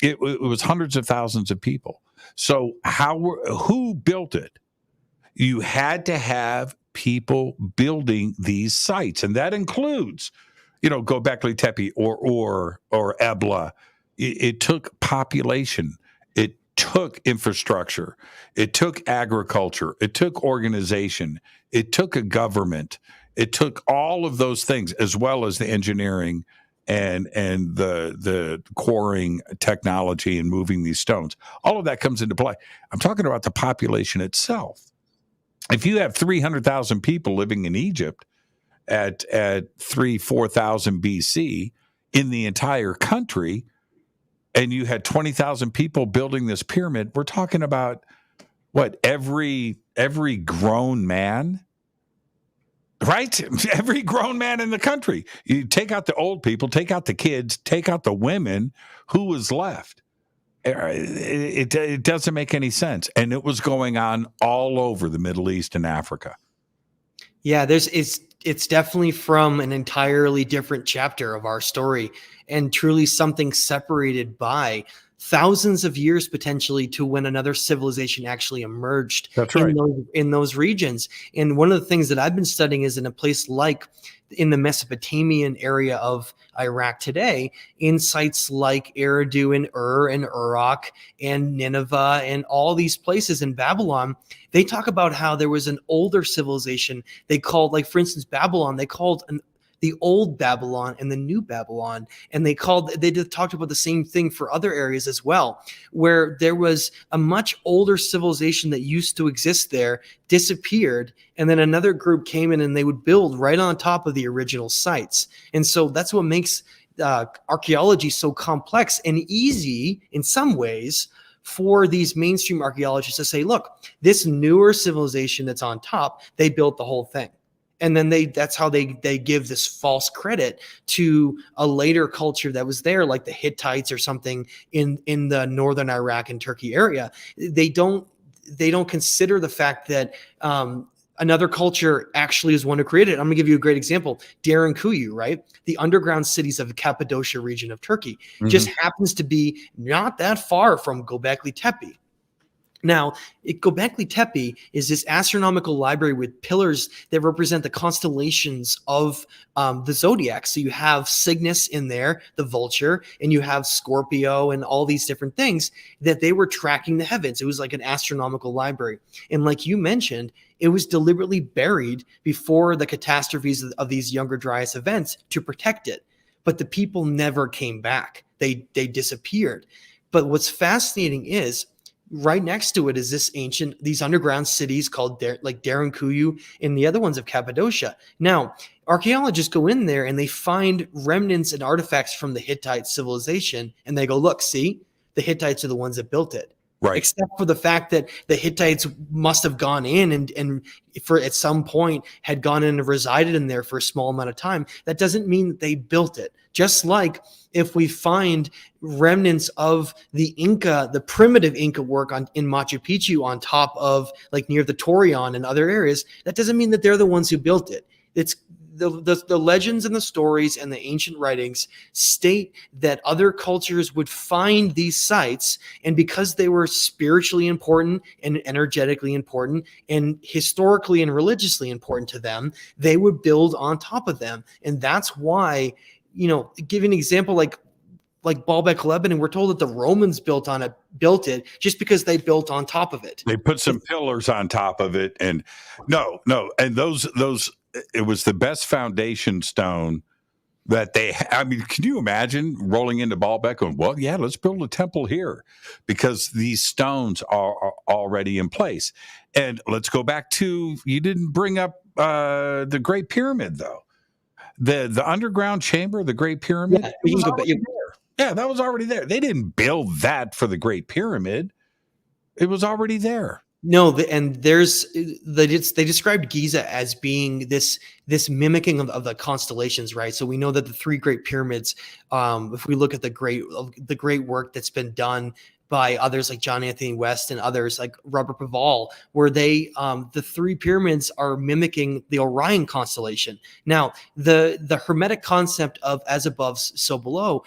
[SPEAKER 5] it was hundreds of thousands of people. So who built it? You had to have people building these sites, and that includes, Göbekli Tepe or Ebla. It took population. It took infrastructure. It took agriculture. It took organization. It took a government. It took all of those things, as well as the engineering and the quarrying technology and moving these stones. All of that comes into play. I'm talking about the population itself. If you have 300,000 people living in Egypt at 4,000 BC in the entire country, and you had 20,000 people building this pyramid, we're talking about what, every grown man, right? Every grown man in the country. You take out the old people, take out the kids, take out the women, who was left? It doesn't make any sense. And it was going on all over the Middle East and Africa.
[SPEAKER 6] Yeah, it's definitely from an entirely different chapter of our story, and truly something separated by thousands of years potentially to when another civilization actually emerged.
[SPEAKER 5] That's right.
[SPEAKER 6] in those regions. And one of the things that I've been studying is in a place like in the Mesopotamian area of Iraq today, in sites like Eridu and Ur and Uruk and Nineveh and all these places in Babylon, they talk about how there was an older civilization they called, like for instance, Babylon, they called the old Babylon and the new Babylon. And they talked about the same thing for other areas as well, where there was a much older civilization that used to exist there, disappeared, and then another group came in and they would build right on top of the original sites. And so that's what makes archaeology so complex and easy in some ways for these mainstream archaeologists to say, look, this newer civilization that's on top, they built the whole thing. And then that's how they give this false credit to a later culture that was there, like the Hittites or something in the northern Iraq and Turkey area. They don't consider the fact that another culture actually is one who created it. I'm going to give you a great example. Derinkuyu, right? The underground cities of the Cappadocia region of Turkey just happens to be not that far from Göbekli Tepe. Now, Göbekli Tepe is this astronomical library with pillars that represent the constellations of the zodiac. So you have Cygnus in there, the vulture, and you have Scorpio and all these different things that they were tracking the heavens. It was like an astronomical library. And like you mentioned, it was deliberately buried before the catastrophes of these Younger Dryas events to protect it. But the people never came back. They disappeared. But what's fascinating is right next to it is these underground cities called Derinkuyu and the other ones of Cappadocia. Now, archaeologists go in there and they find remnants and artifacts from the Hittite civilization, and they go, look, see, the Hittites are the ones that built it. Right. Except for the fact that the Hittites must have gone in and for at some point had gone in and resided in there for a small amount of time. That doesn't mean that they built it. Just like if we find remnants of the Inca, the primitive Inca work in Machu Picchu on top of like near the Torreon and other areas, that doesn't mean that they're the ones who built it. It's the legends and the stories and the ancient writings state that other cultures would find these sites, and because they were spiritually important and energetically important and historically and religiously important to them, they would build on top of them. And that's why, give an example like Baalbek, Lebanon, we're told that the Romans built it just because they built on top of it.
[SPEAKER 5] They put some pillars on top of it, and and those it was the best foundation stone that they. I mean, can you imagine rolling into Baalbek going, well, yeah, let's build a temple here because these stones are already in place. And let's go back to, you didn't bring up the Great Pyramid though. The underground chamber, the Great Pyramid. Yeah, that was already there. They didn't build that for the Great Pyramid. It was already there.
[SPEAKER 6] No, they described Giza as being this mimicking of the constellations, right? So we know that the three Great Pyramids, if we look at the great work that's been done by others like John Anthony West and others like Robert Paval, where the three pyramids are mimicking the Orion constellation. Now, the Hermetic concept of as above, so below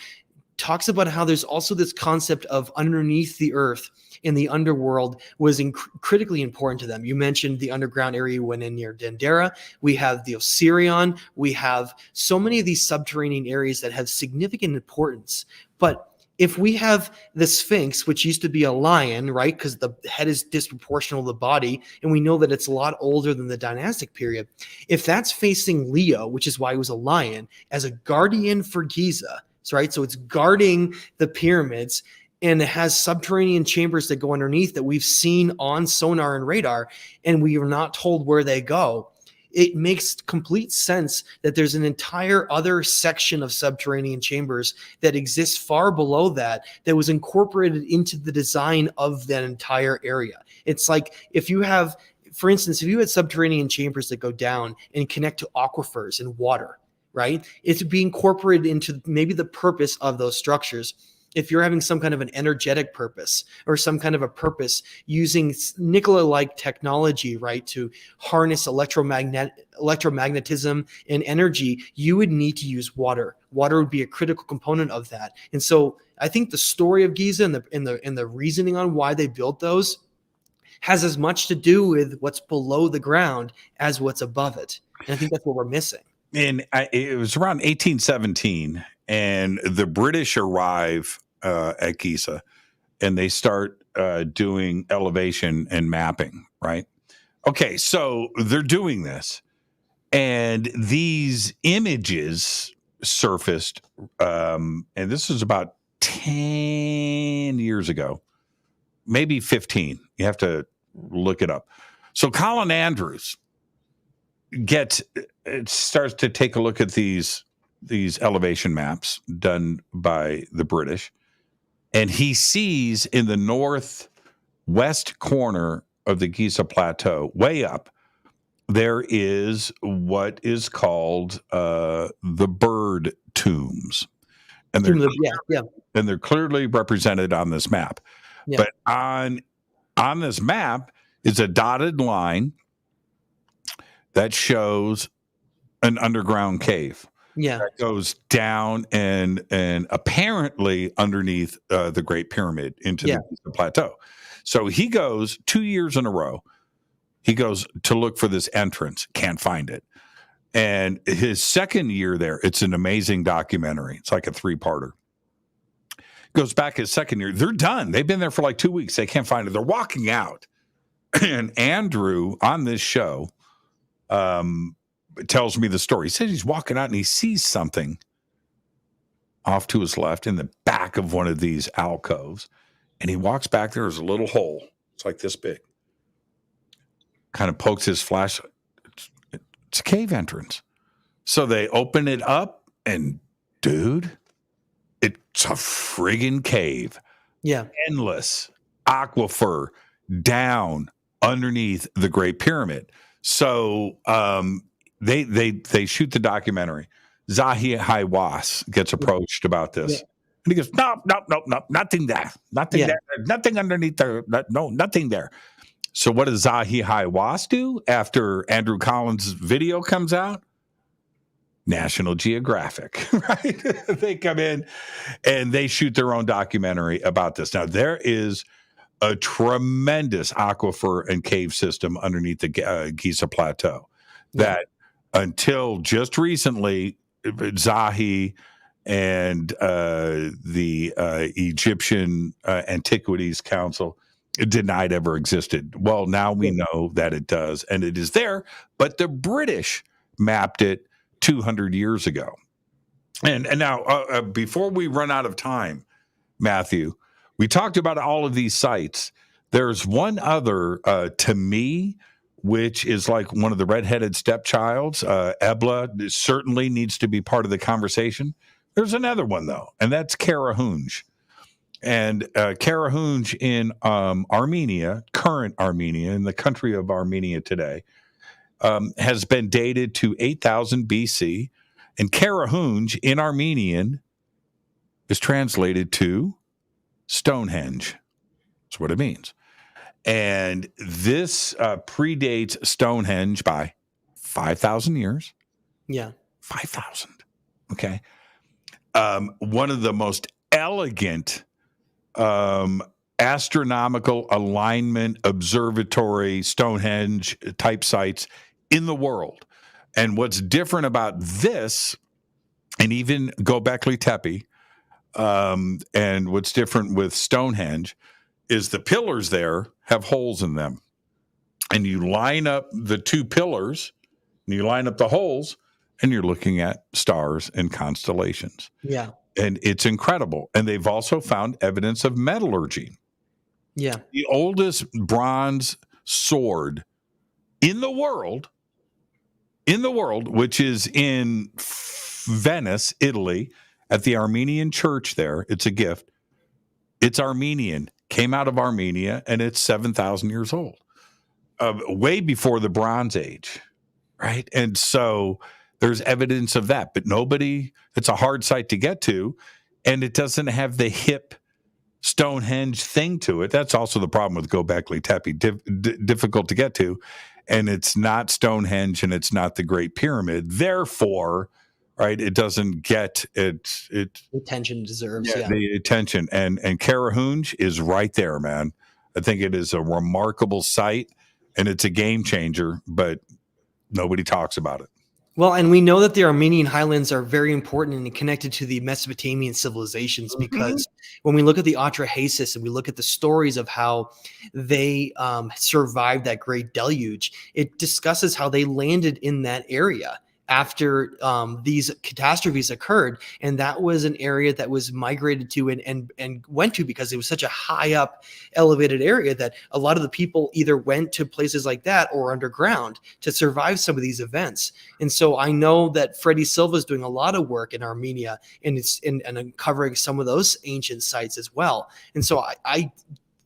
[SPEAKER 6] talks about how there's also this concept of underneath the earth in the underworld was critically important to them. You mentioned the underground area went in near Dendera. We have the Osirion. We have so many of these subterranean areas that have significant importance. But if we have the Sphinx, which used to be a lion, right, because the head is disproportional to the body, and we know that it's a lot older than the dynastic period, if that's facing Leo, which is why it was a lion, as a guardian for Giza, right? So it's guarding the pyramids, and it has subterranean chambers that go underneath that we've seen on sonar and radar, and we are not told where they go. It makes complete sense that there's an entire other section of subterranean chambers that exists far below that was incorporated into the design of that entire area. It's like if you have, for instance, if you had subterranean chambers that go down and connect to aquifers and water, right? It's being incorporated into maybe the purpose of those structures. If you're having some kind of an energetic purpose or some kind of a purpose using Nikola-like technology, right, to harness electromagnetism and energy, you would need to use water. Water would be a critical component of that. And so I think the story of Giza and the reasoning on why they built those has as much to do with what's below the ground as what's above it. And I think that's what we're missing.
[SPEAKER 5] And it was around 1817, and the British arrive at Giza, and they start doing elevation and mapping, right? Okay, so they're doing this, And these images surfaced, and this was about 10 years ago, maybe 15. You have to look it up. So Colin Andrews starts to take a look at these elevation maps done by the British, and he sees in the northwest corner of the Giza Plateau, way up, there is what is called the bird tombs, and they're clearly represented on this map. Yeah. But on this map is a dotted line that shows an underground cave.
[SPEAKER 6] Yeah,
[SPEAKER 5] that goes down and apparently underneath the Great Pyramid into the plateau. So he goes 2 years in a row. He goes to look for this entrance, can't find it. And his second year there, it's an amazing documentary. It's like a 3-parter. Goes back his second year. They're done. They've been there for like 2 weeks. They can't find it. They're walking out. And Andrew on this show tells me the story. He says he's walking out and he sees something off to his left in the back of one of these alcoves. And he walks back. There's a little hole. It's like this big. Kind of pokes his flash. It's a cave entrance. So they open it up and, dude, it's a friggin' cave.
[SPEAKER 6] Yeah.
[SPEAKER 5] Endless aquifer down underneath the Great Pyramid. So they shoot the documentary. Zahi Hawass gets approached about this. Yeah. And he goes, no, nothing there. Nothing there. Nothing underneath there. No, nothing there. So what does Zahi Hawass do after Andrew Collins' video comes out? National Geographic, right? They come in and they shoot their own documentary about this. Now, there is a tremendous aquifer and cave system underneath the Giza Plateau that until just recently, Zahi and the Egyptian Antiquities Council denied ever existed. Well, now we know that it does, and it is there, but the British mapped it 200 years ago. And now, before we run out of time, Matthew, we talked about all of these sites. There's one other, to me, which is like one of the redheaded stepchilds. Ebla certainly needs to be part of the conversation. There's another one, though, and that's Karahunj. And Karahunj in Armenia, current Armenia, in the country of Armenia today, has been dated to 8,000 BC. And Karahunj in Armenian is translated to Stonehenge. That's what it means. And this predates Stonehenge by 5,000 years.
[SPEAKER 6] Yeah.
[SPEAKER 5] 5,000. Okay. One of the most elegant astronomical alignment observatory Stonehenge type sites in the world. And what's different about this, and even Göbekli Tepe, and what's different with Stonehenge is the pillars there have holes in them. And you line up the two pillars, and you line up the holes, and you're looking at stars and constellations.
[SPEAKER 6] Yeah.
[SPEAKER 5] And it's incredible. And they've also found evidence of metallurgy.
[SPEAKER 6] Yeah.
[SPEAKER 5] The oldest bronze sword in the world, which is in Venice, Italy, at the Armenian church there. It's a gift. It's Armenian, came out of Armenia, and it's 7,000 years old, way before the Bronze Age, right? And so there's evidence of that, but it's a hard site to get to, and it doesn't have the hip Stonehenge thing to it. That's also the problem with Göbekli Tepe, difficult to get to, and it's not Stonehenge and it's not the Great Pyramid. Therefore, right, it doesn't get it
[SPEAKER 6] attention deserves. Yeah.
[SPEAKER 5] The attention, and Karahunj is right there, man. I think it is a remarkable site, and it's a game changer, but nobody talks about it.
[SPEAKER 6] Well, and we know that the Armenian highlands are very important and connected to the Mesopotamian civilizations because when we look at the Atrahasis and we look at the stories of how they survived that great deluge, it discusses how they landed in that area after these catastrophes occurred, and that was an area that was migrated to and went to because it was such a high up elevated area that a lot of the people either went to places like that or underground to survive some of these events. And so I know that Freddie Silva is doing a lot of work in Armenia and it's and uncovering some of those ancient sites as well. And so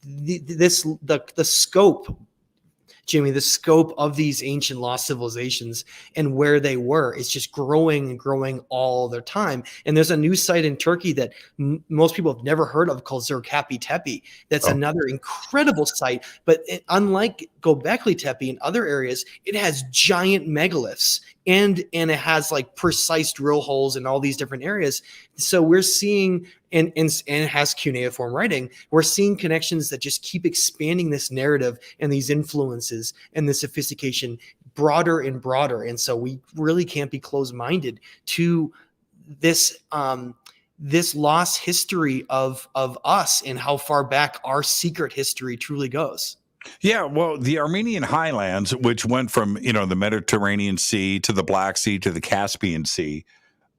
[SPEAKER 6] the scope, Jimmy, the scope of these ancient lost civilizations and where they were is just growing and growing all the time. And there's a new site in Turkey that most people have never heard of called Zerkapi Tepe. That's another incredible site. But unlike Göbekli Tepe and other areas, it has giant megaliths and it has like precise drill holes in all these different areas. So we're seeing, and it has cuneiform writing, we're seeing connections that just keep expanding this narrative and these influences and the sophistication broader and broader. And so we really can't be closed-minded to this this lost history of us and how far back our secret history truly goes.
[SPEAKER 5] Yeah, well, the Armenian highlands, which went from the Mediterranean Sea to the Black Sea to the Caspian Sea,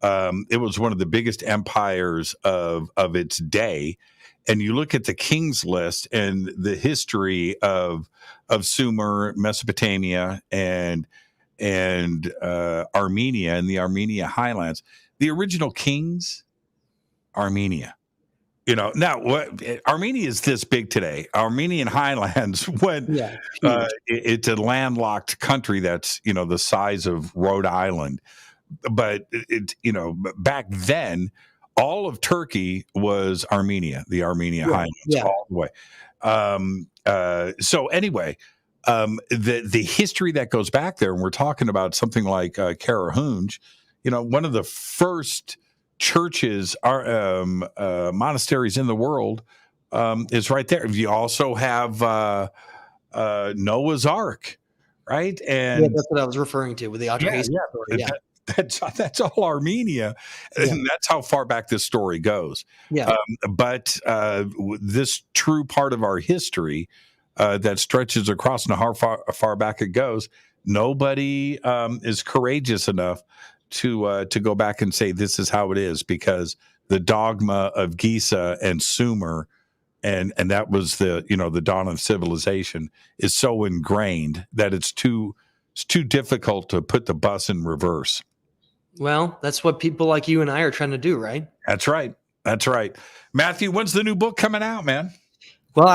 [SPEAKER 5] it was one of the biggest empires of its day. And you look at the king's list and the history of Sumer, Mesopotamia, and Armenia and the Armenia highlands. The original kings, Armenia. Now what Armenia is this big today. Armenian highlands went it's a landlocked country that's the size of Rhode Island, but back then all of Turkey was Armenia, the Armenia highlands all the way. So anyway, the history that goes back there, and we're talking about something like Karahunj, one of the first churches are monasteries in the world is right there. You also have Noah's Ark, right? And
[SPEAKER 6] that's what I was referring to with the Atrahasis story. Yeah.
[SPEAKER 5] That's all Armenia, and that's how far back this story goes.
[SPEAKER 6] Yeah.
[SPEAKER 5] But this true part of our history that stretches across and how far back it goes, nobody is courageous enough to go back and say this is how it is, because the dogma of Giza and Sumer and that was the dawn of civilization is so ingrained that it's too difficult to put the bus in reverse.
[SPEAKER 6] Well, that's what people like you and I are trying to do, right?
[SPEAKER 5] That's right. Matthew, when's the new book coming out, man?
[SPEAKER 6] Well,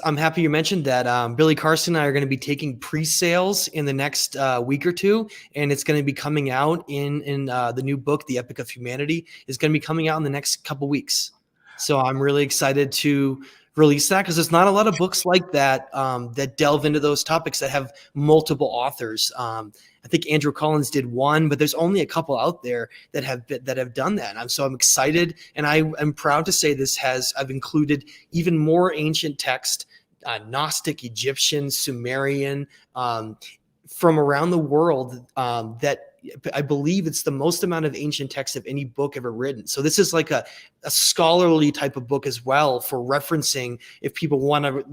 [SPEAKER 6] I'm happy you mentioned that. Billy Carson and I are going to be taking pre-sales in the next week or two, and it's going to be coming out in the new book, The Epic of Humanity, is going to be coming out in the next couple weeks. So I'm really excited to release that because there's not a lot of books like that that delve into those topics that have multiple authors. I think Andrew Collins did one, but there's only a couple out there that have done that. And I'm excited, and I am proud to say I've included even more ancient text, Gnostic, Egyptian, Sumerian, from around the world that I believe it's the most amount of ancient text of any book ever written. So this is like a scholarly type of book as well for referencing if people want to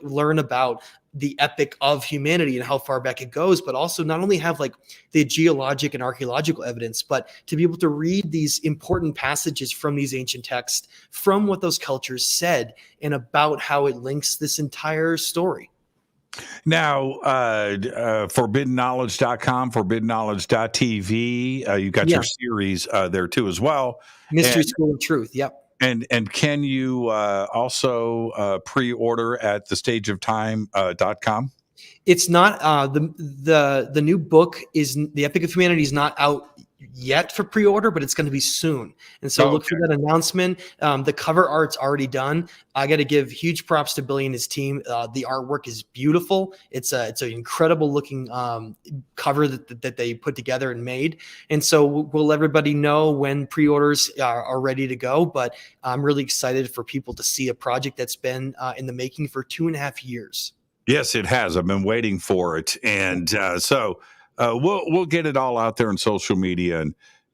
[SPEAKER 6] learn about the epic of humanity and how far back it goes, but also not only have like the geologic and archaeological evidence, but to be able to read these important passages from these ancient texts, from what those cultures said and about how it links this entire story.
[SPEAKER 5] Now, forbiddenknowledge.com, forbiddenknowledge.tv, you got your series there too as well.
[SPEAKER 6] Mystery School of Truth. Yep.
[SPEAKER 5] And can you also pre-order at thestageoftime.com?
[SPEAKER 6] It's not the new book is The Epic of Humanity is not out yet for pre-order, but it's going to be soon. And so look for that announcement. The cover art's already done. I got to give huge props to Billy and his team. The artwork is beautiful. It's an incredible looking cover that they put together and made. And so we'll let everybody know when pre-orders are ready to go. But I'm really excited for people to see a project that's been in the making for 2.5 years.
[SPEAKER 5] Yes, it has. I've been waiting for it. And so we'll get it all out there on social media,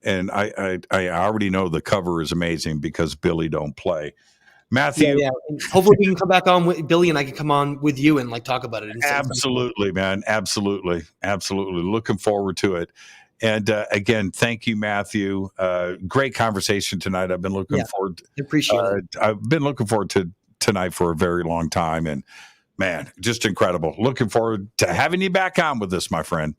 [SPEAKER 5] and I already know the cover is amazing because Billy don't play. Matthew,
[SPEAKER 6] Yeah. And hopefully we can come back on with Billy, and I can come on with you and like talk about it. And
[SPEAKER 5] absolutely, man, absolutely. Looking forward to it. And again, thank you, Matthew. Great conversation tonight. I've been looking forward.
[SPEAKER 6] Appreciate it.
[SPEAKER 5] I've been looking forward to tonight for a very long time, and man, just incredible. Looking forward to having you back on with us, my friend.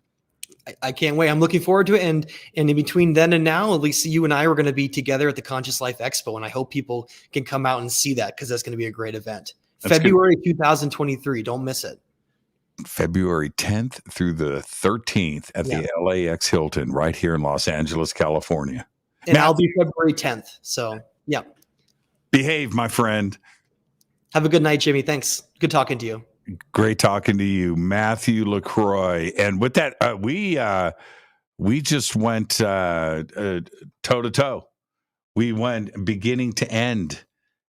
[SPEAKER 6] I can't wait. I'm looking forward to it. And in between then and now, at least you and I are going to be together at the Conscious Life Expo. And I hope people can come out and see that because that's going to be a great event. That's February 2023. Don't miss it.
[SPEAKER 5] February 10th through the 13th at the LAX Hilton right here in Los Angeles, California.
[SPEAKER 6] And I'll be February 10th. So, yeah.
[SPEAKER 5] Behave, my friend.
[SPEAKER 6] Have a good night, Jimmy. Thanks. Good talking to you.
[SPEAKER 5] Great talking to you, Matthew LaCroix. And with that, we just went toe to toe. We went beginning to end.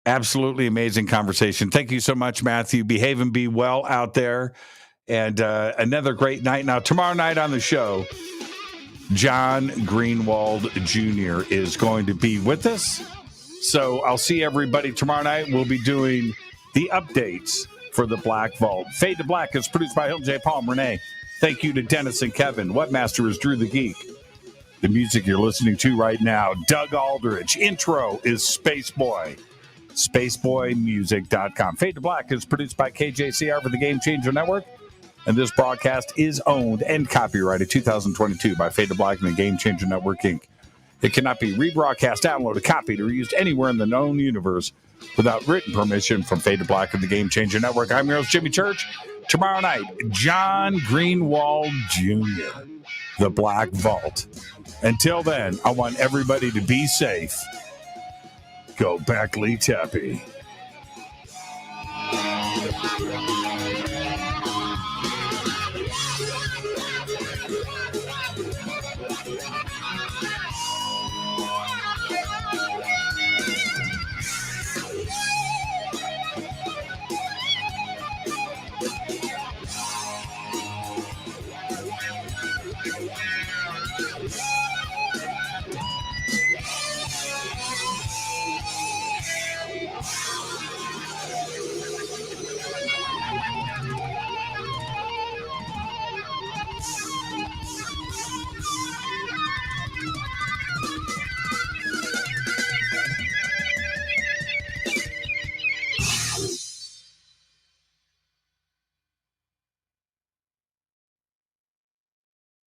[SPEAKER 5] Absolutely amazing conversation. Thank you so much, Matthew. Behave and be well out there. And another great night. Now, tomorrow night on the show, John Greenwald Jr. is going to be with us. So I'll see everybody tomorrow night. We'll be doing the updates for the Black Vault. Fade to Black is produced by Hilton J. Palm Renee. Thank you to Dennis and Kevin. Webmaster is Drew the Geek. The music you're listening to right now, Doug Aldrich. Intro is Spaceboy. Spaceboymusic.com. Fade to Black is produced by KJCR for the Game Changer Network. And this broadcast is owned and copyrighted 2022 by Fade to Black and the Game Changer Network, Inc. It cannot be rebroadcast, downloaded, copied, or used anywhere in the known universe without written permission from Fade to Black and the Game Changer Network. I'm your host, Jimmy Church. Tomorrow night, John Greenwald Jr., the Black Vault. Until then, I want everybody to be safe. Go back, Lee Tappy.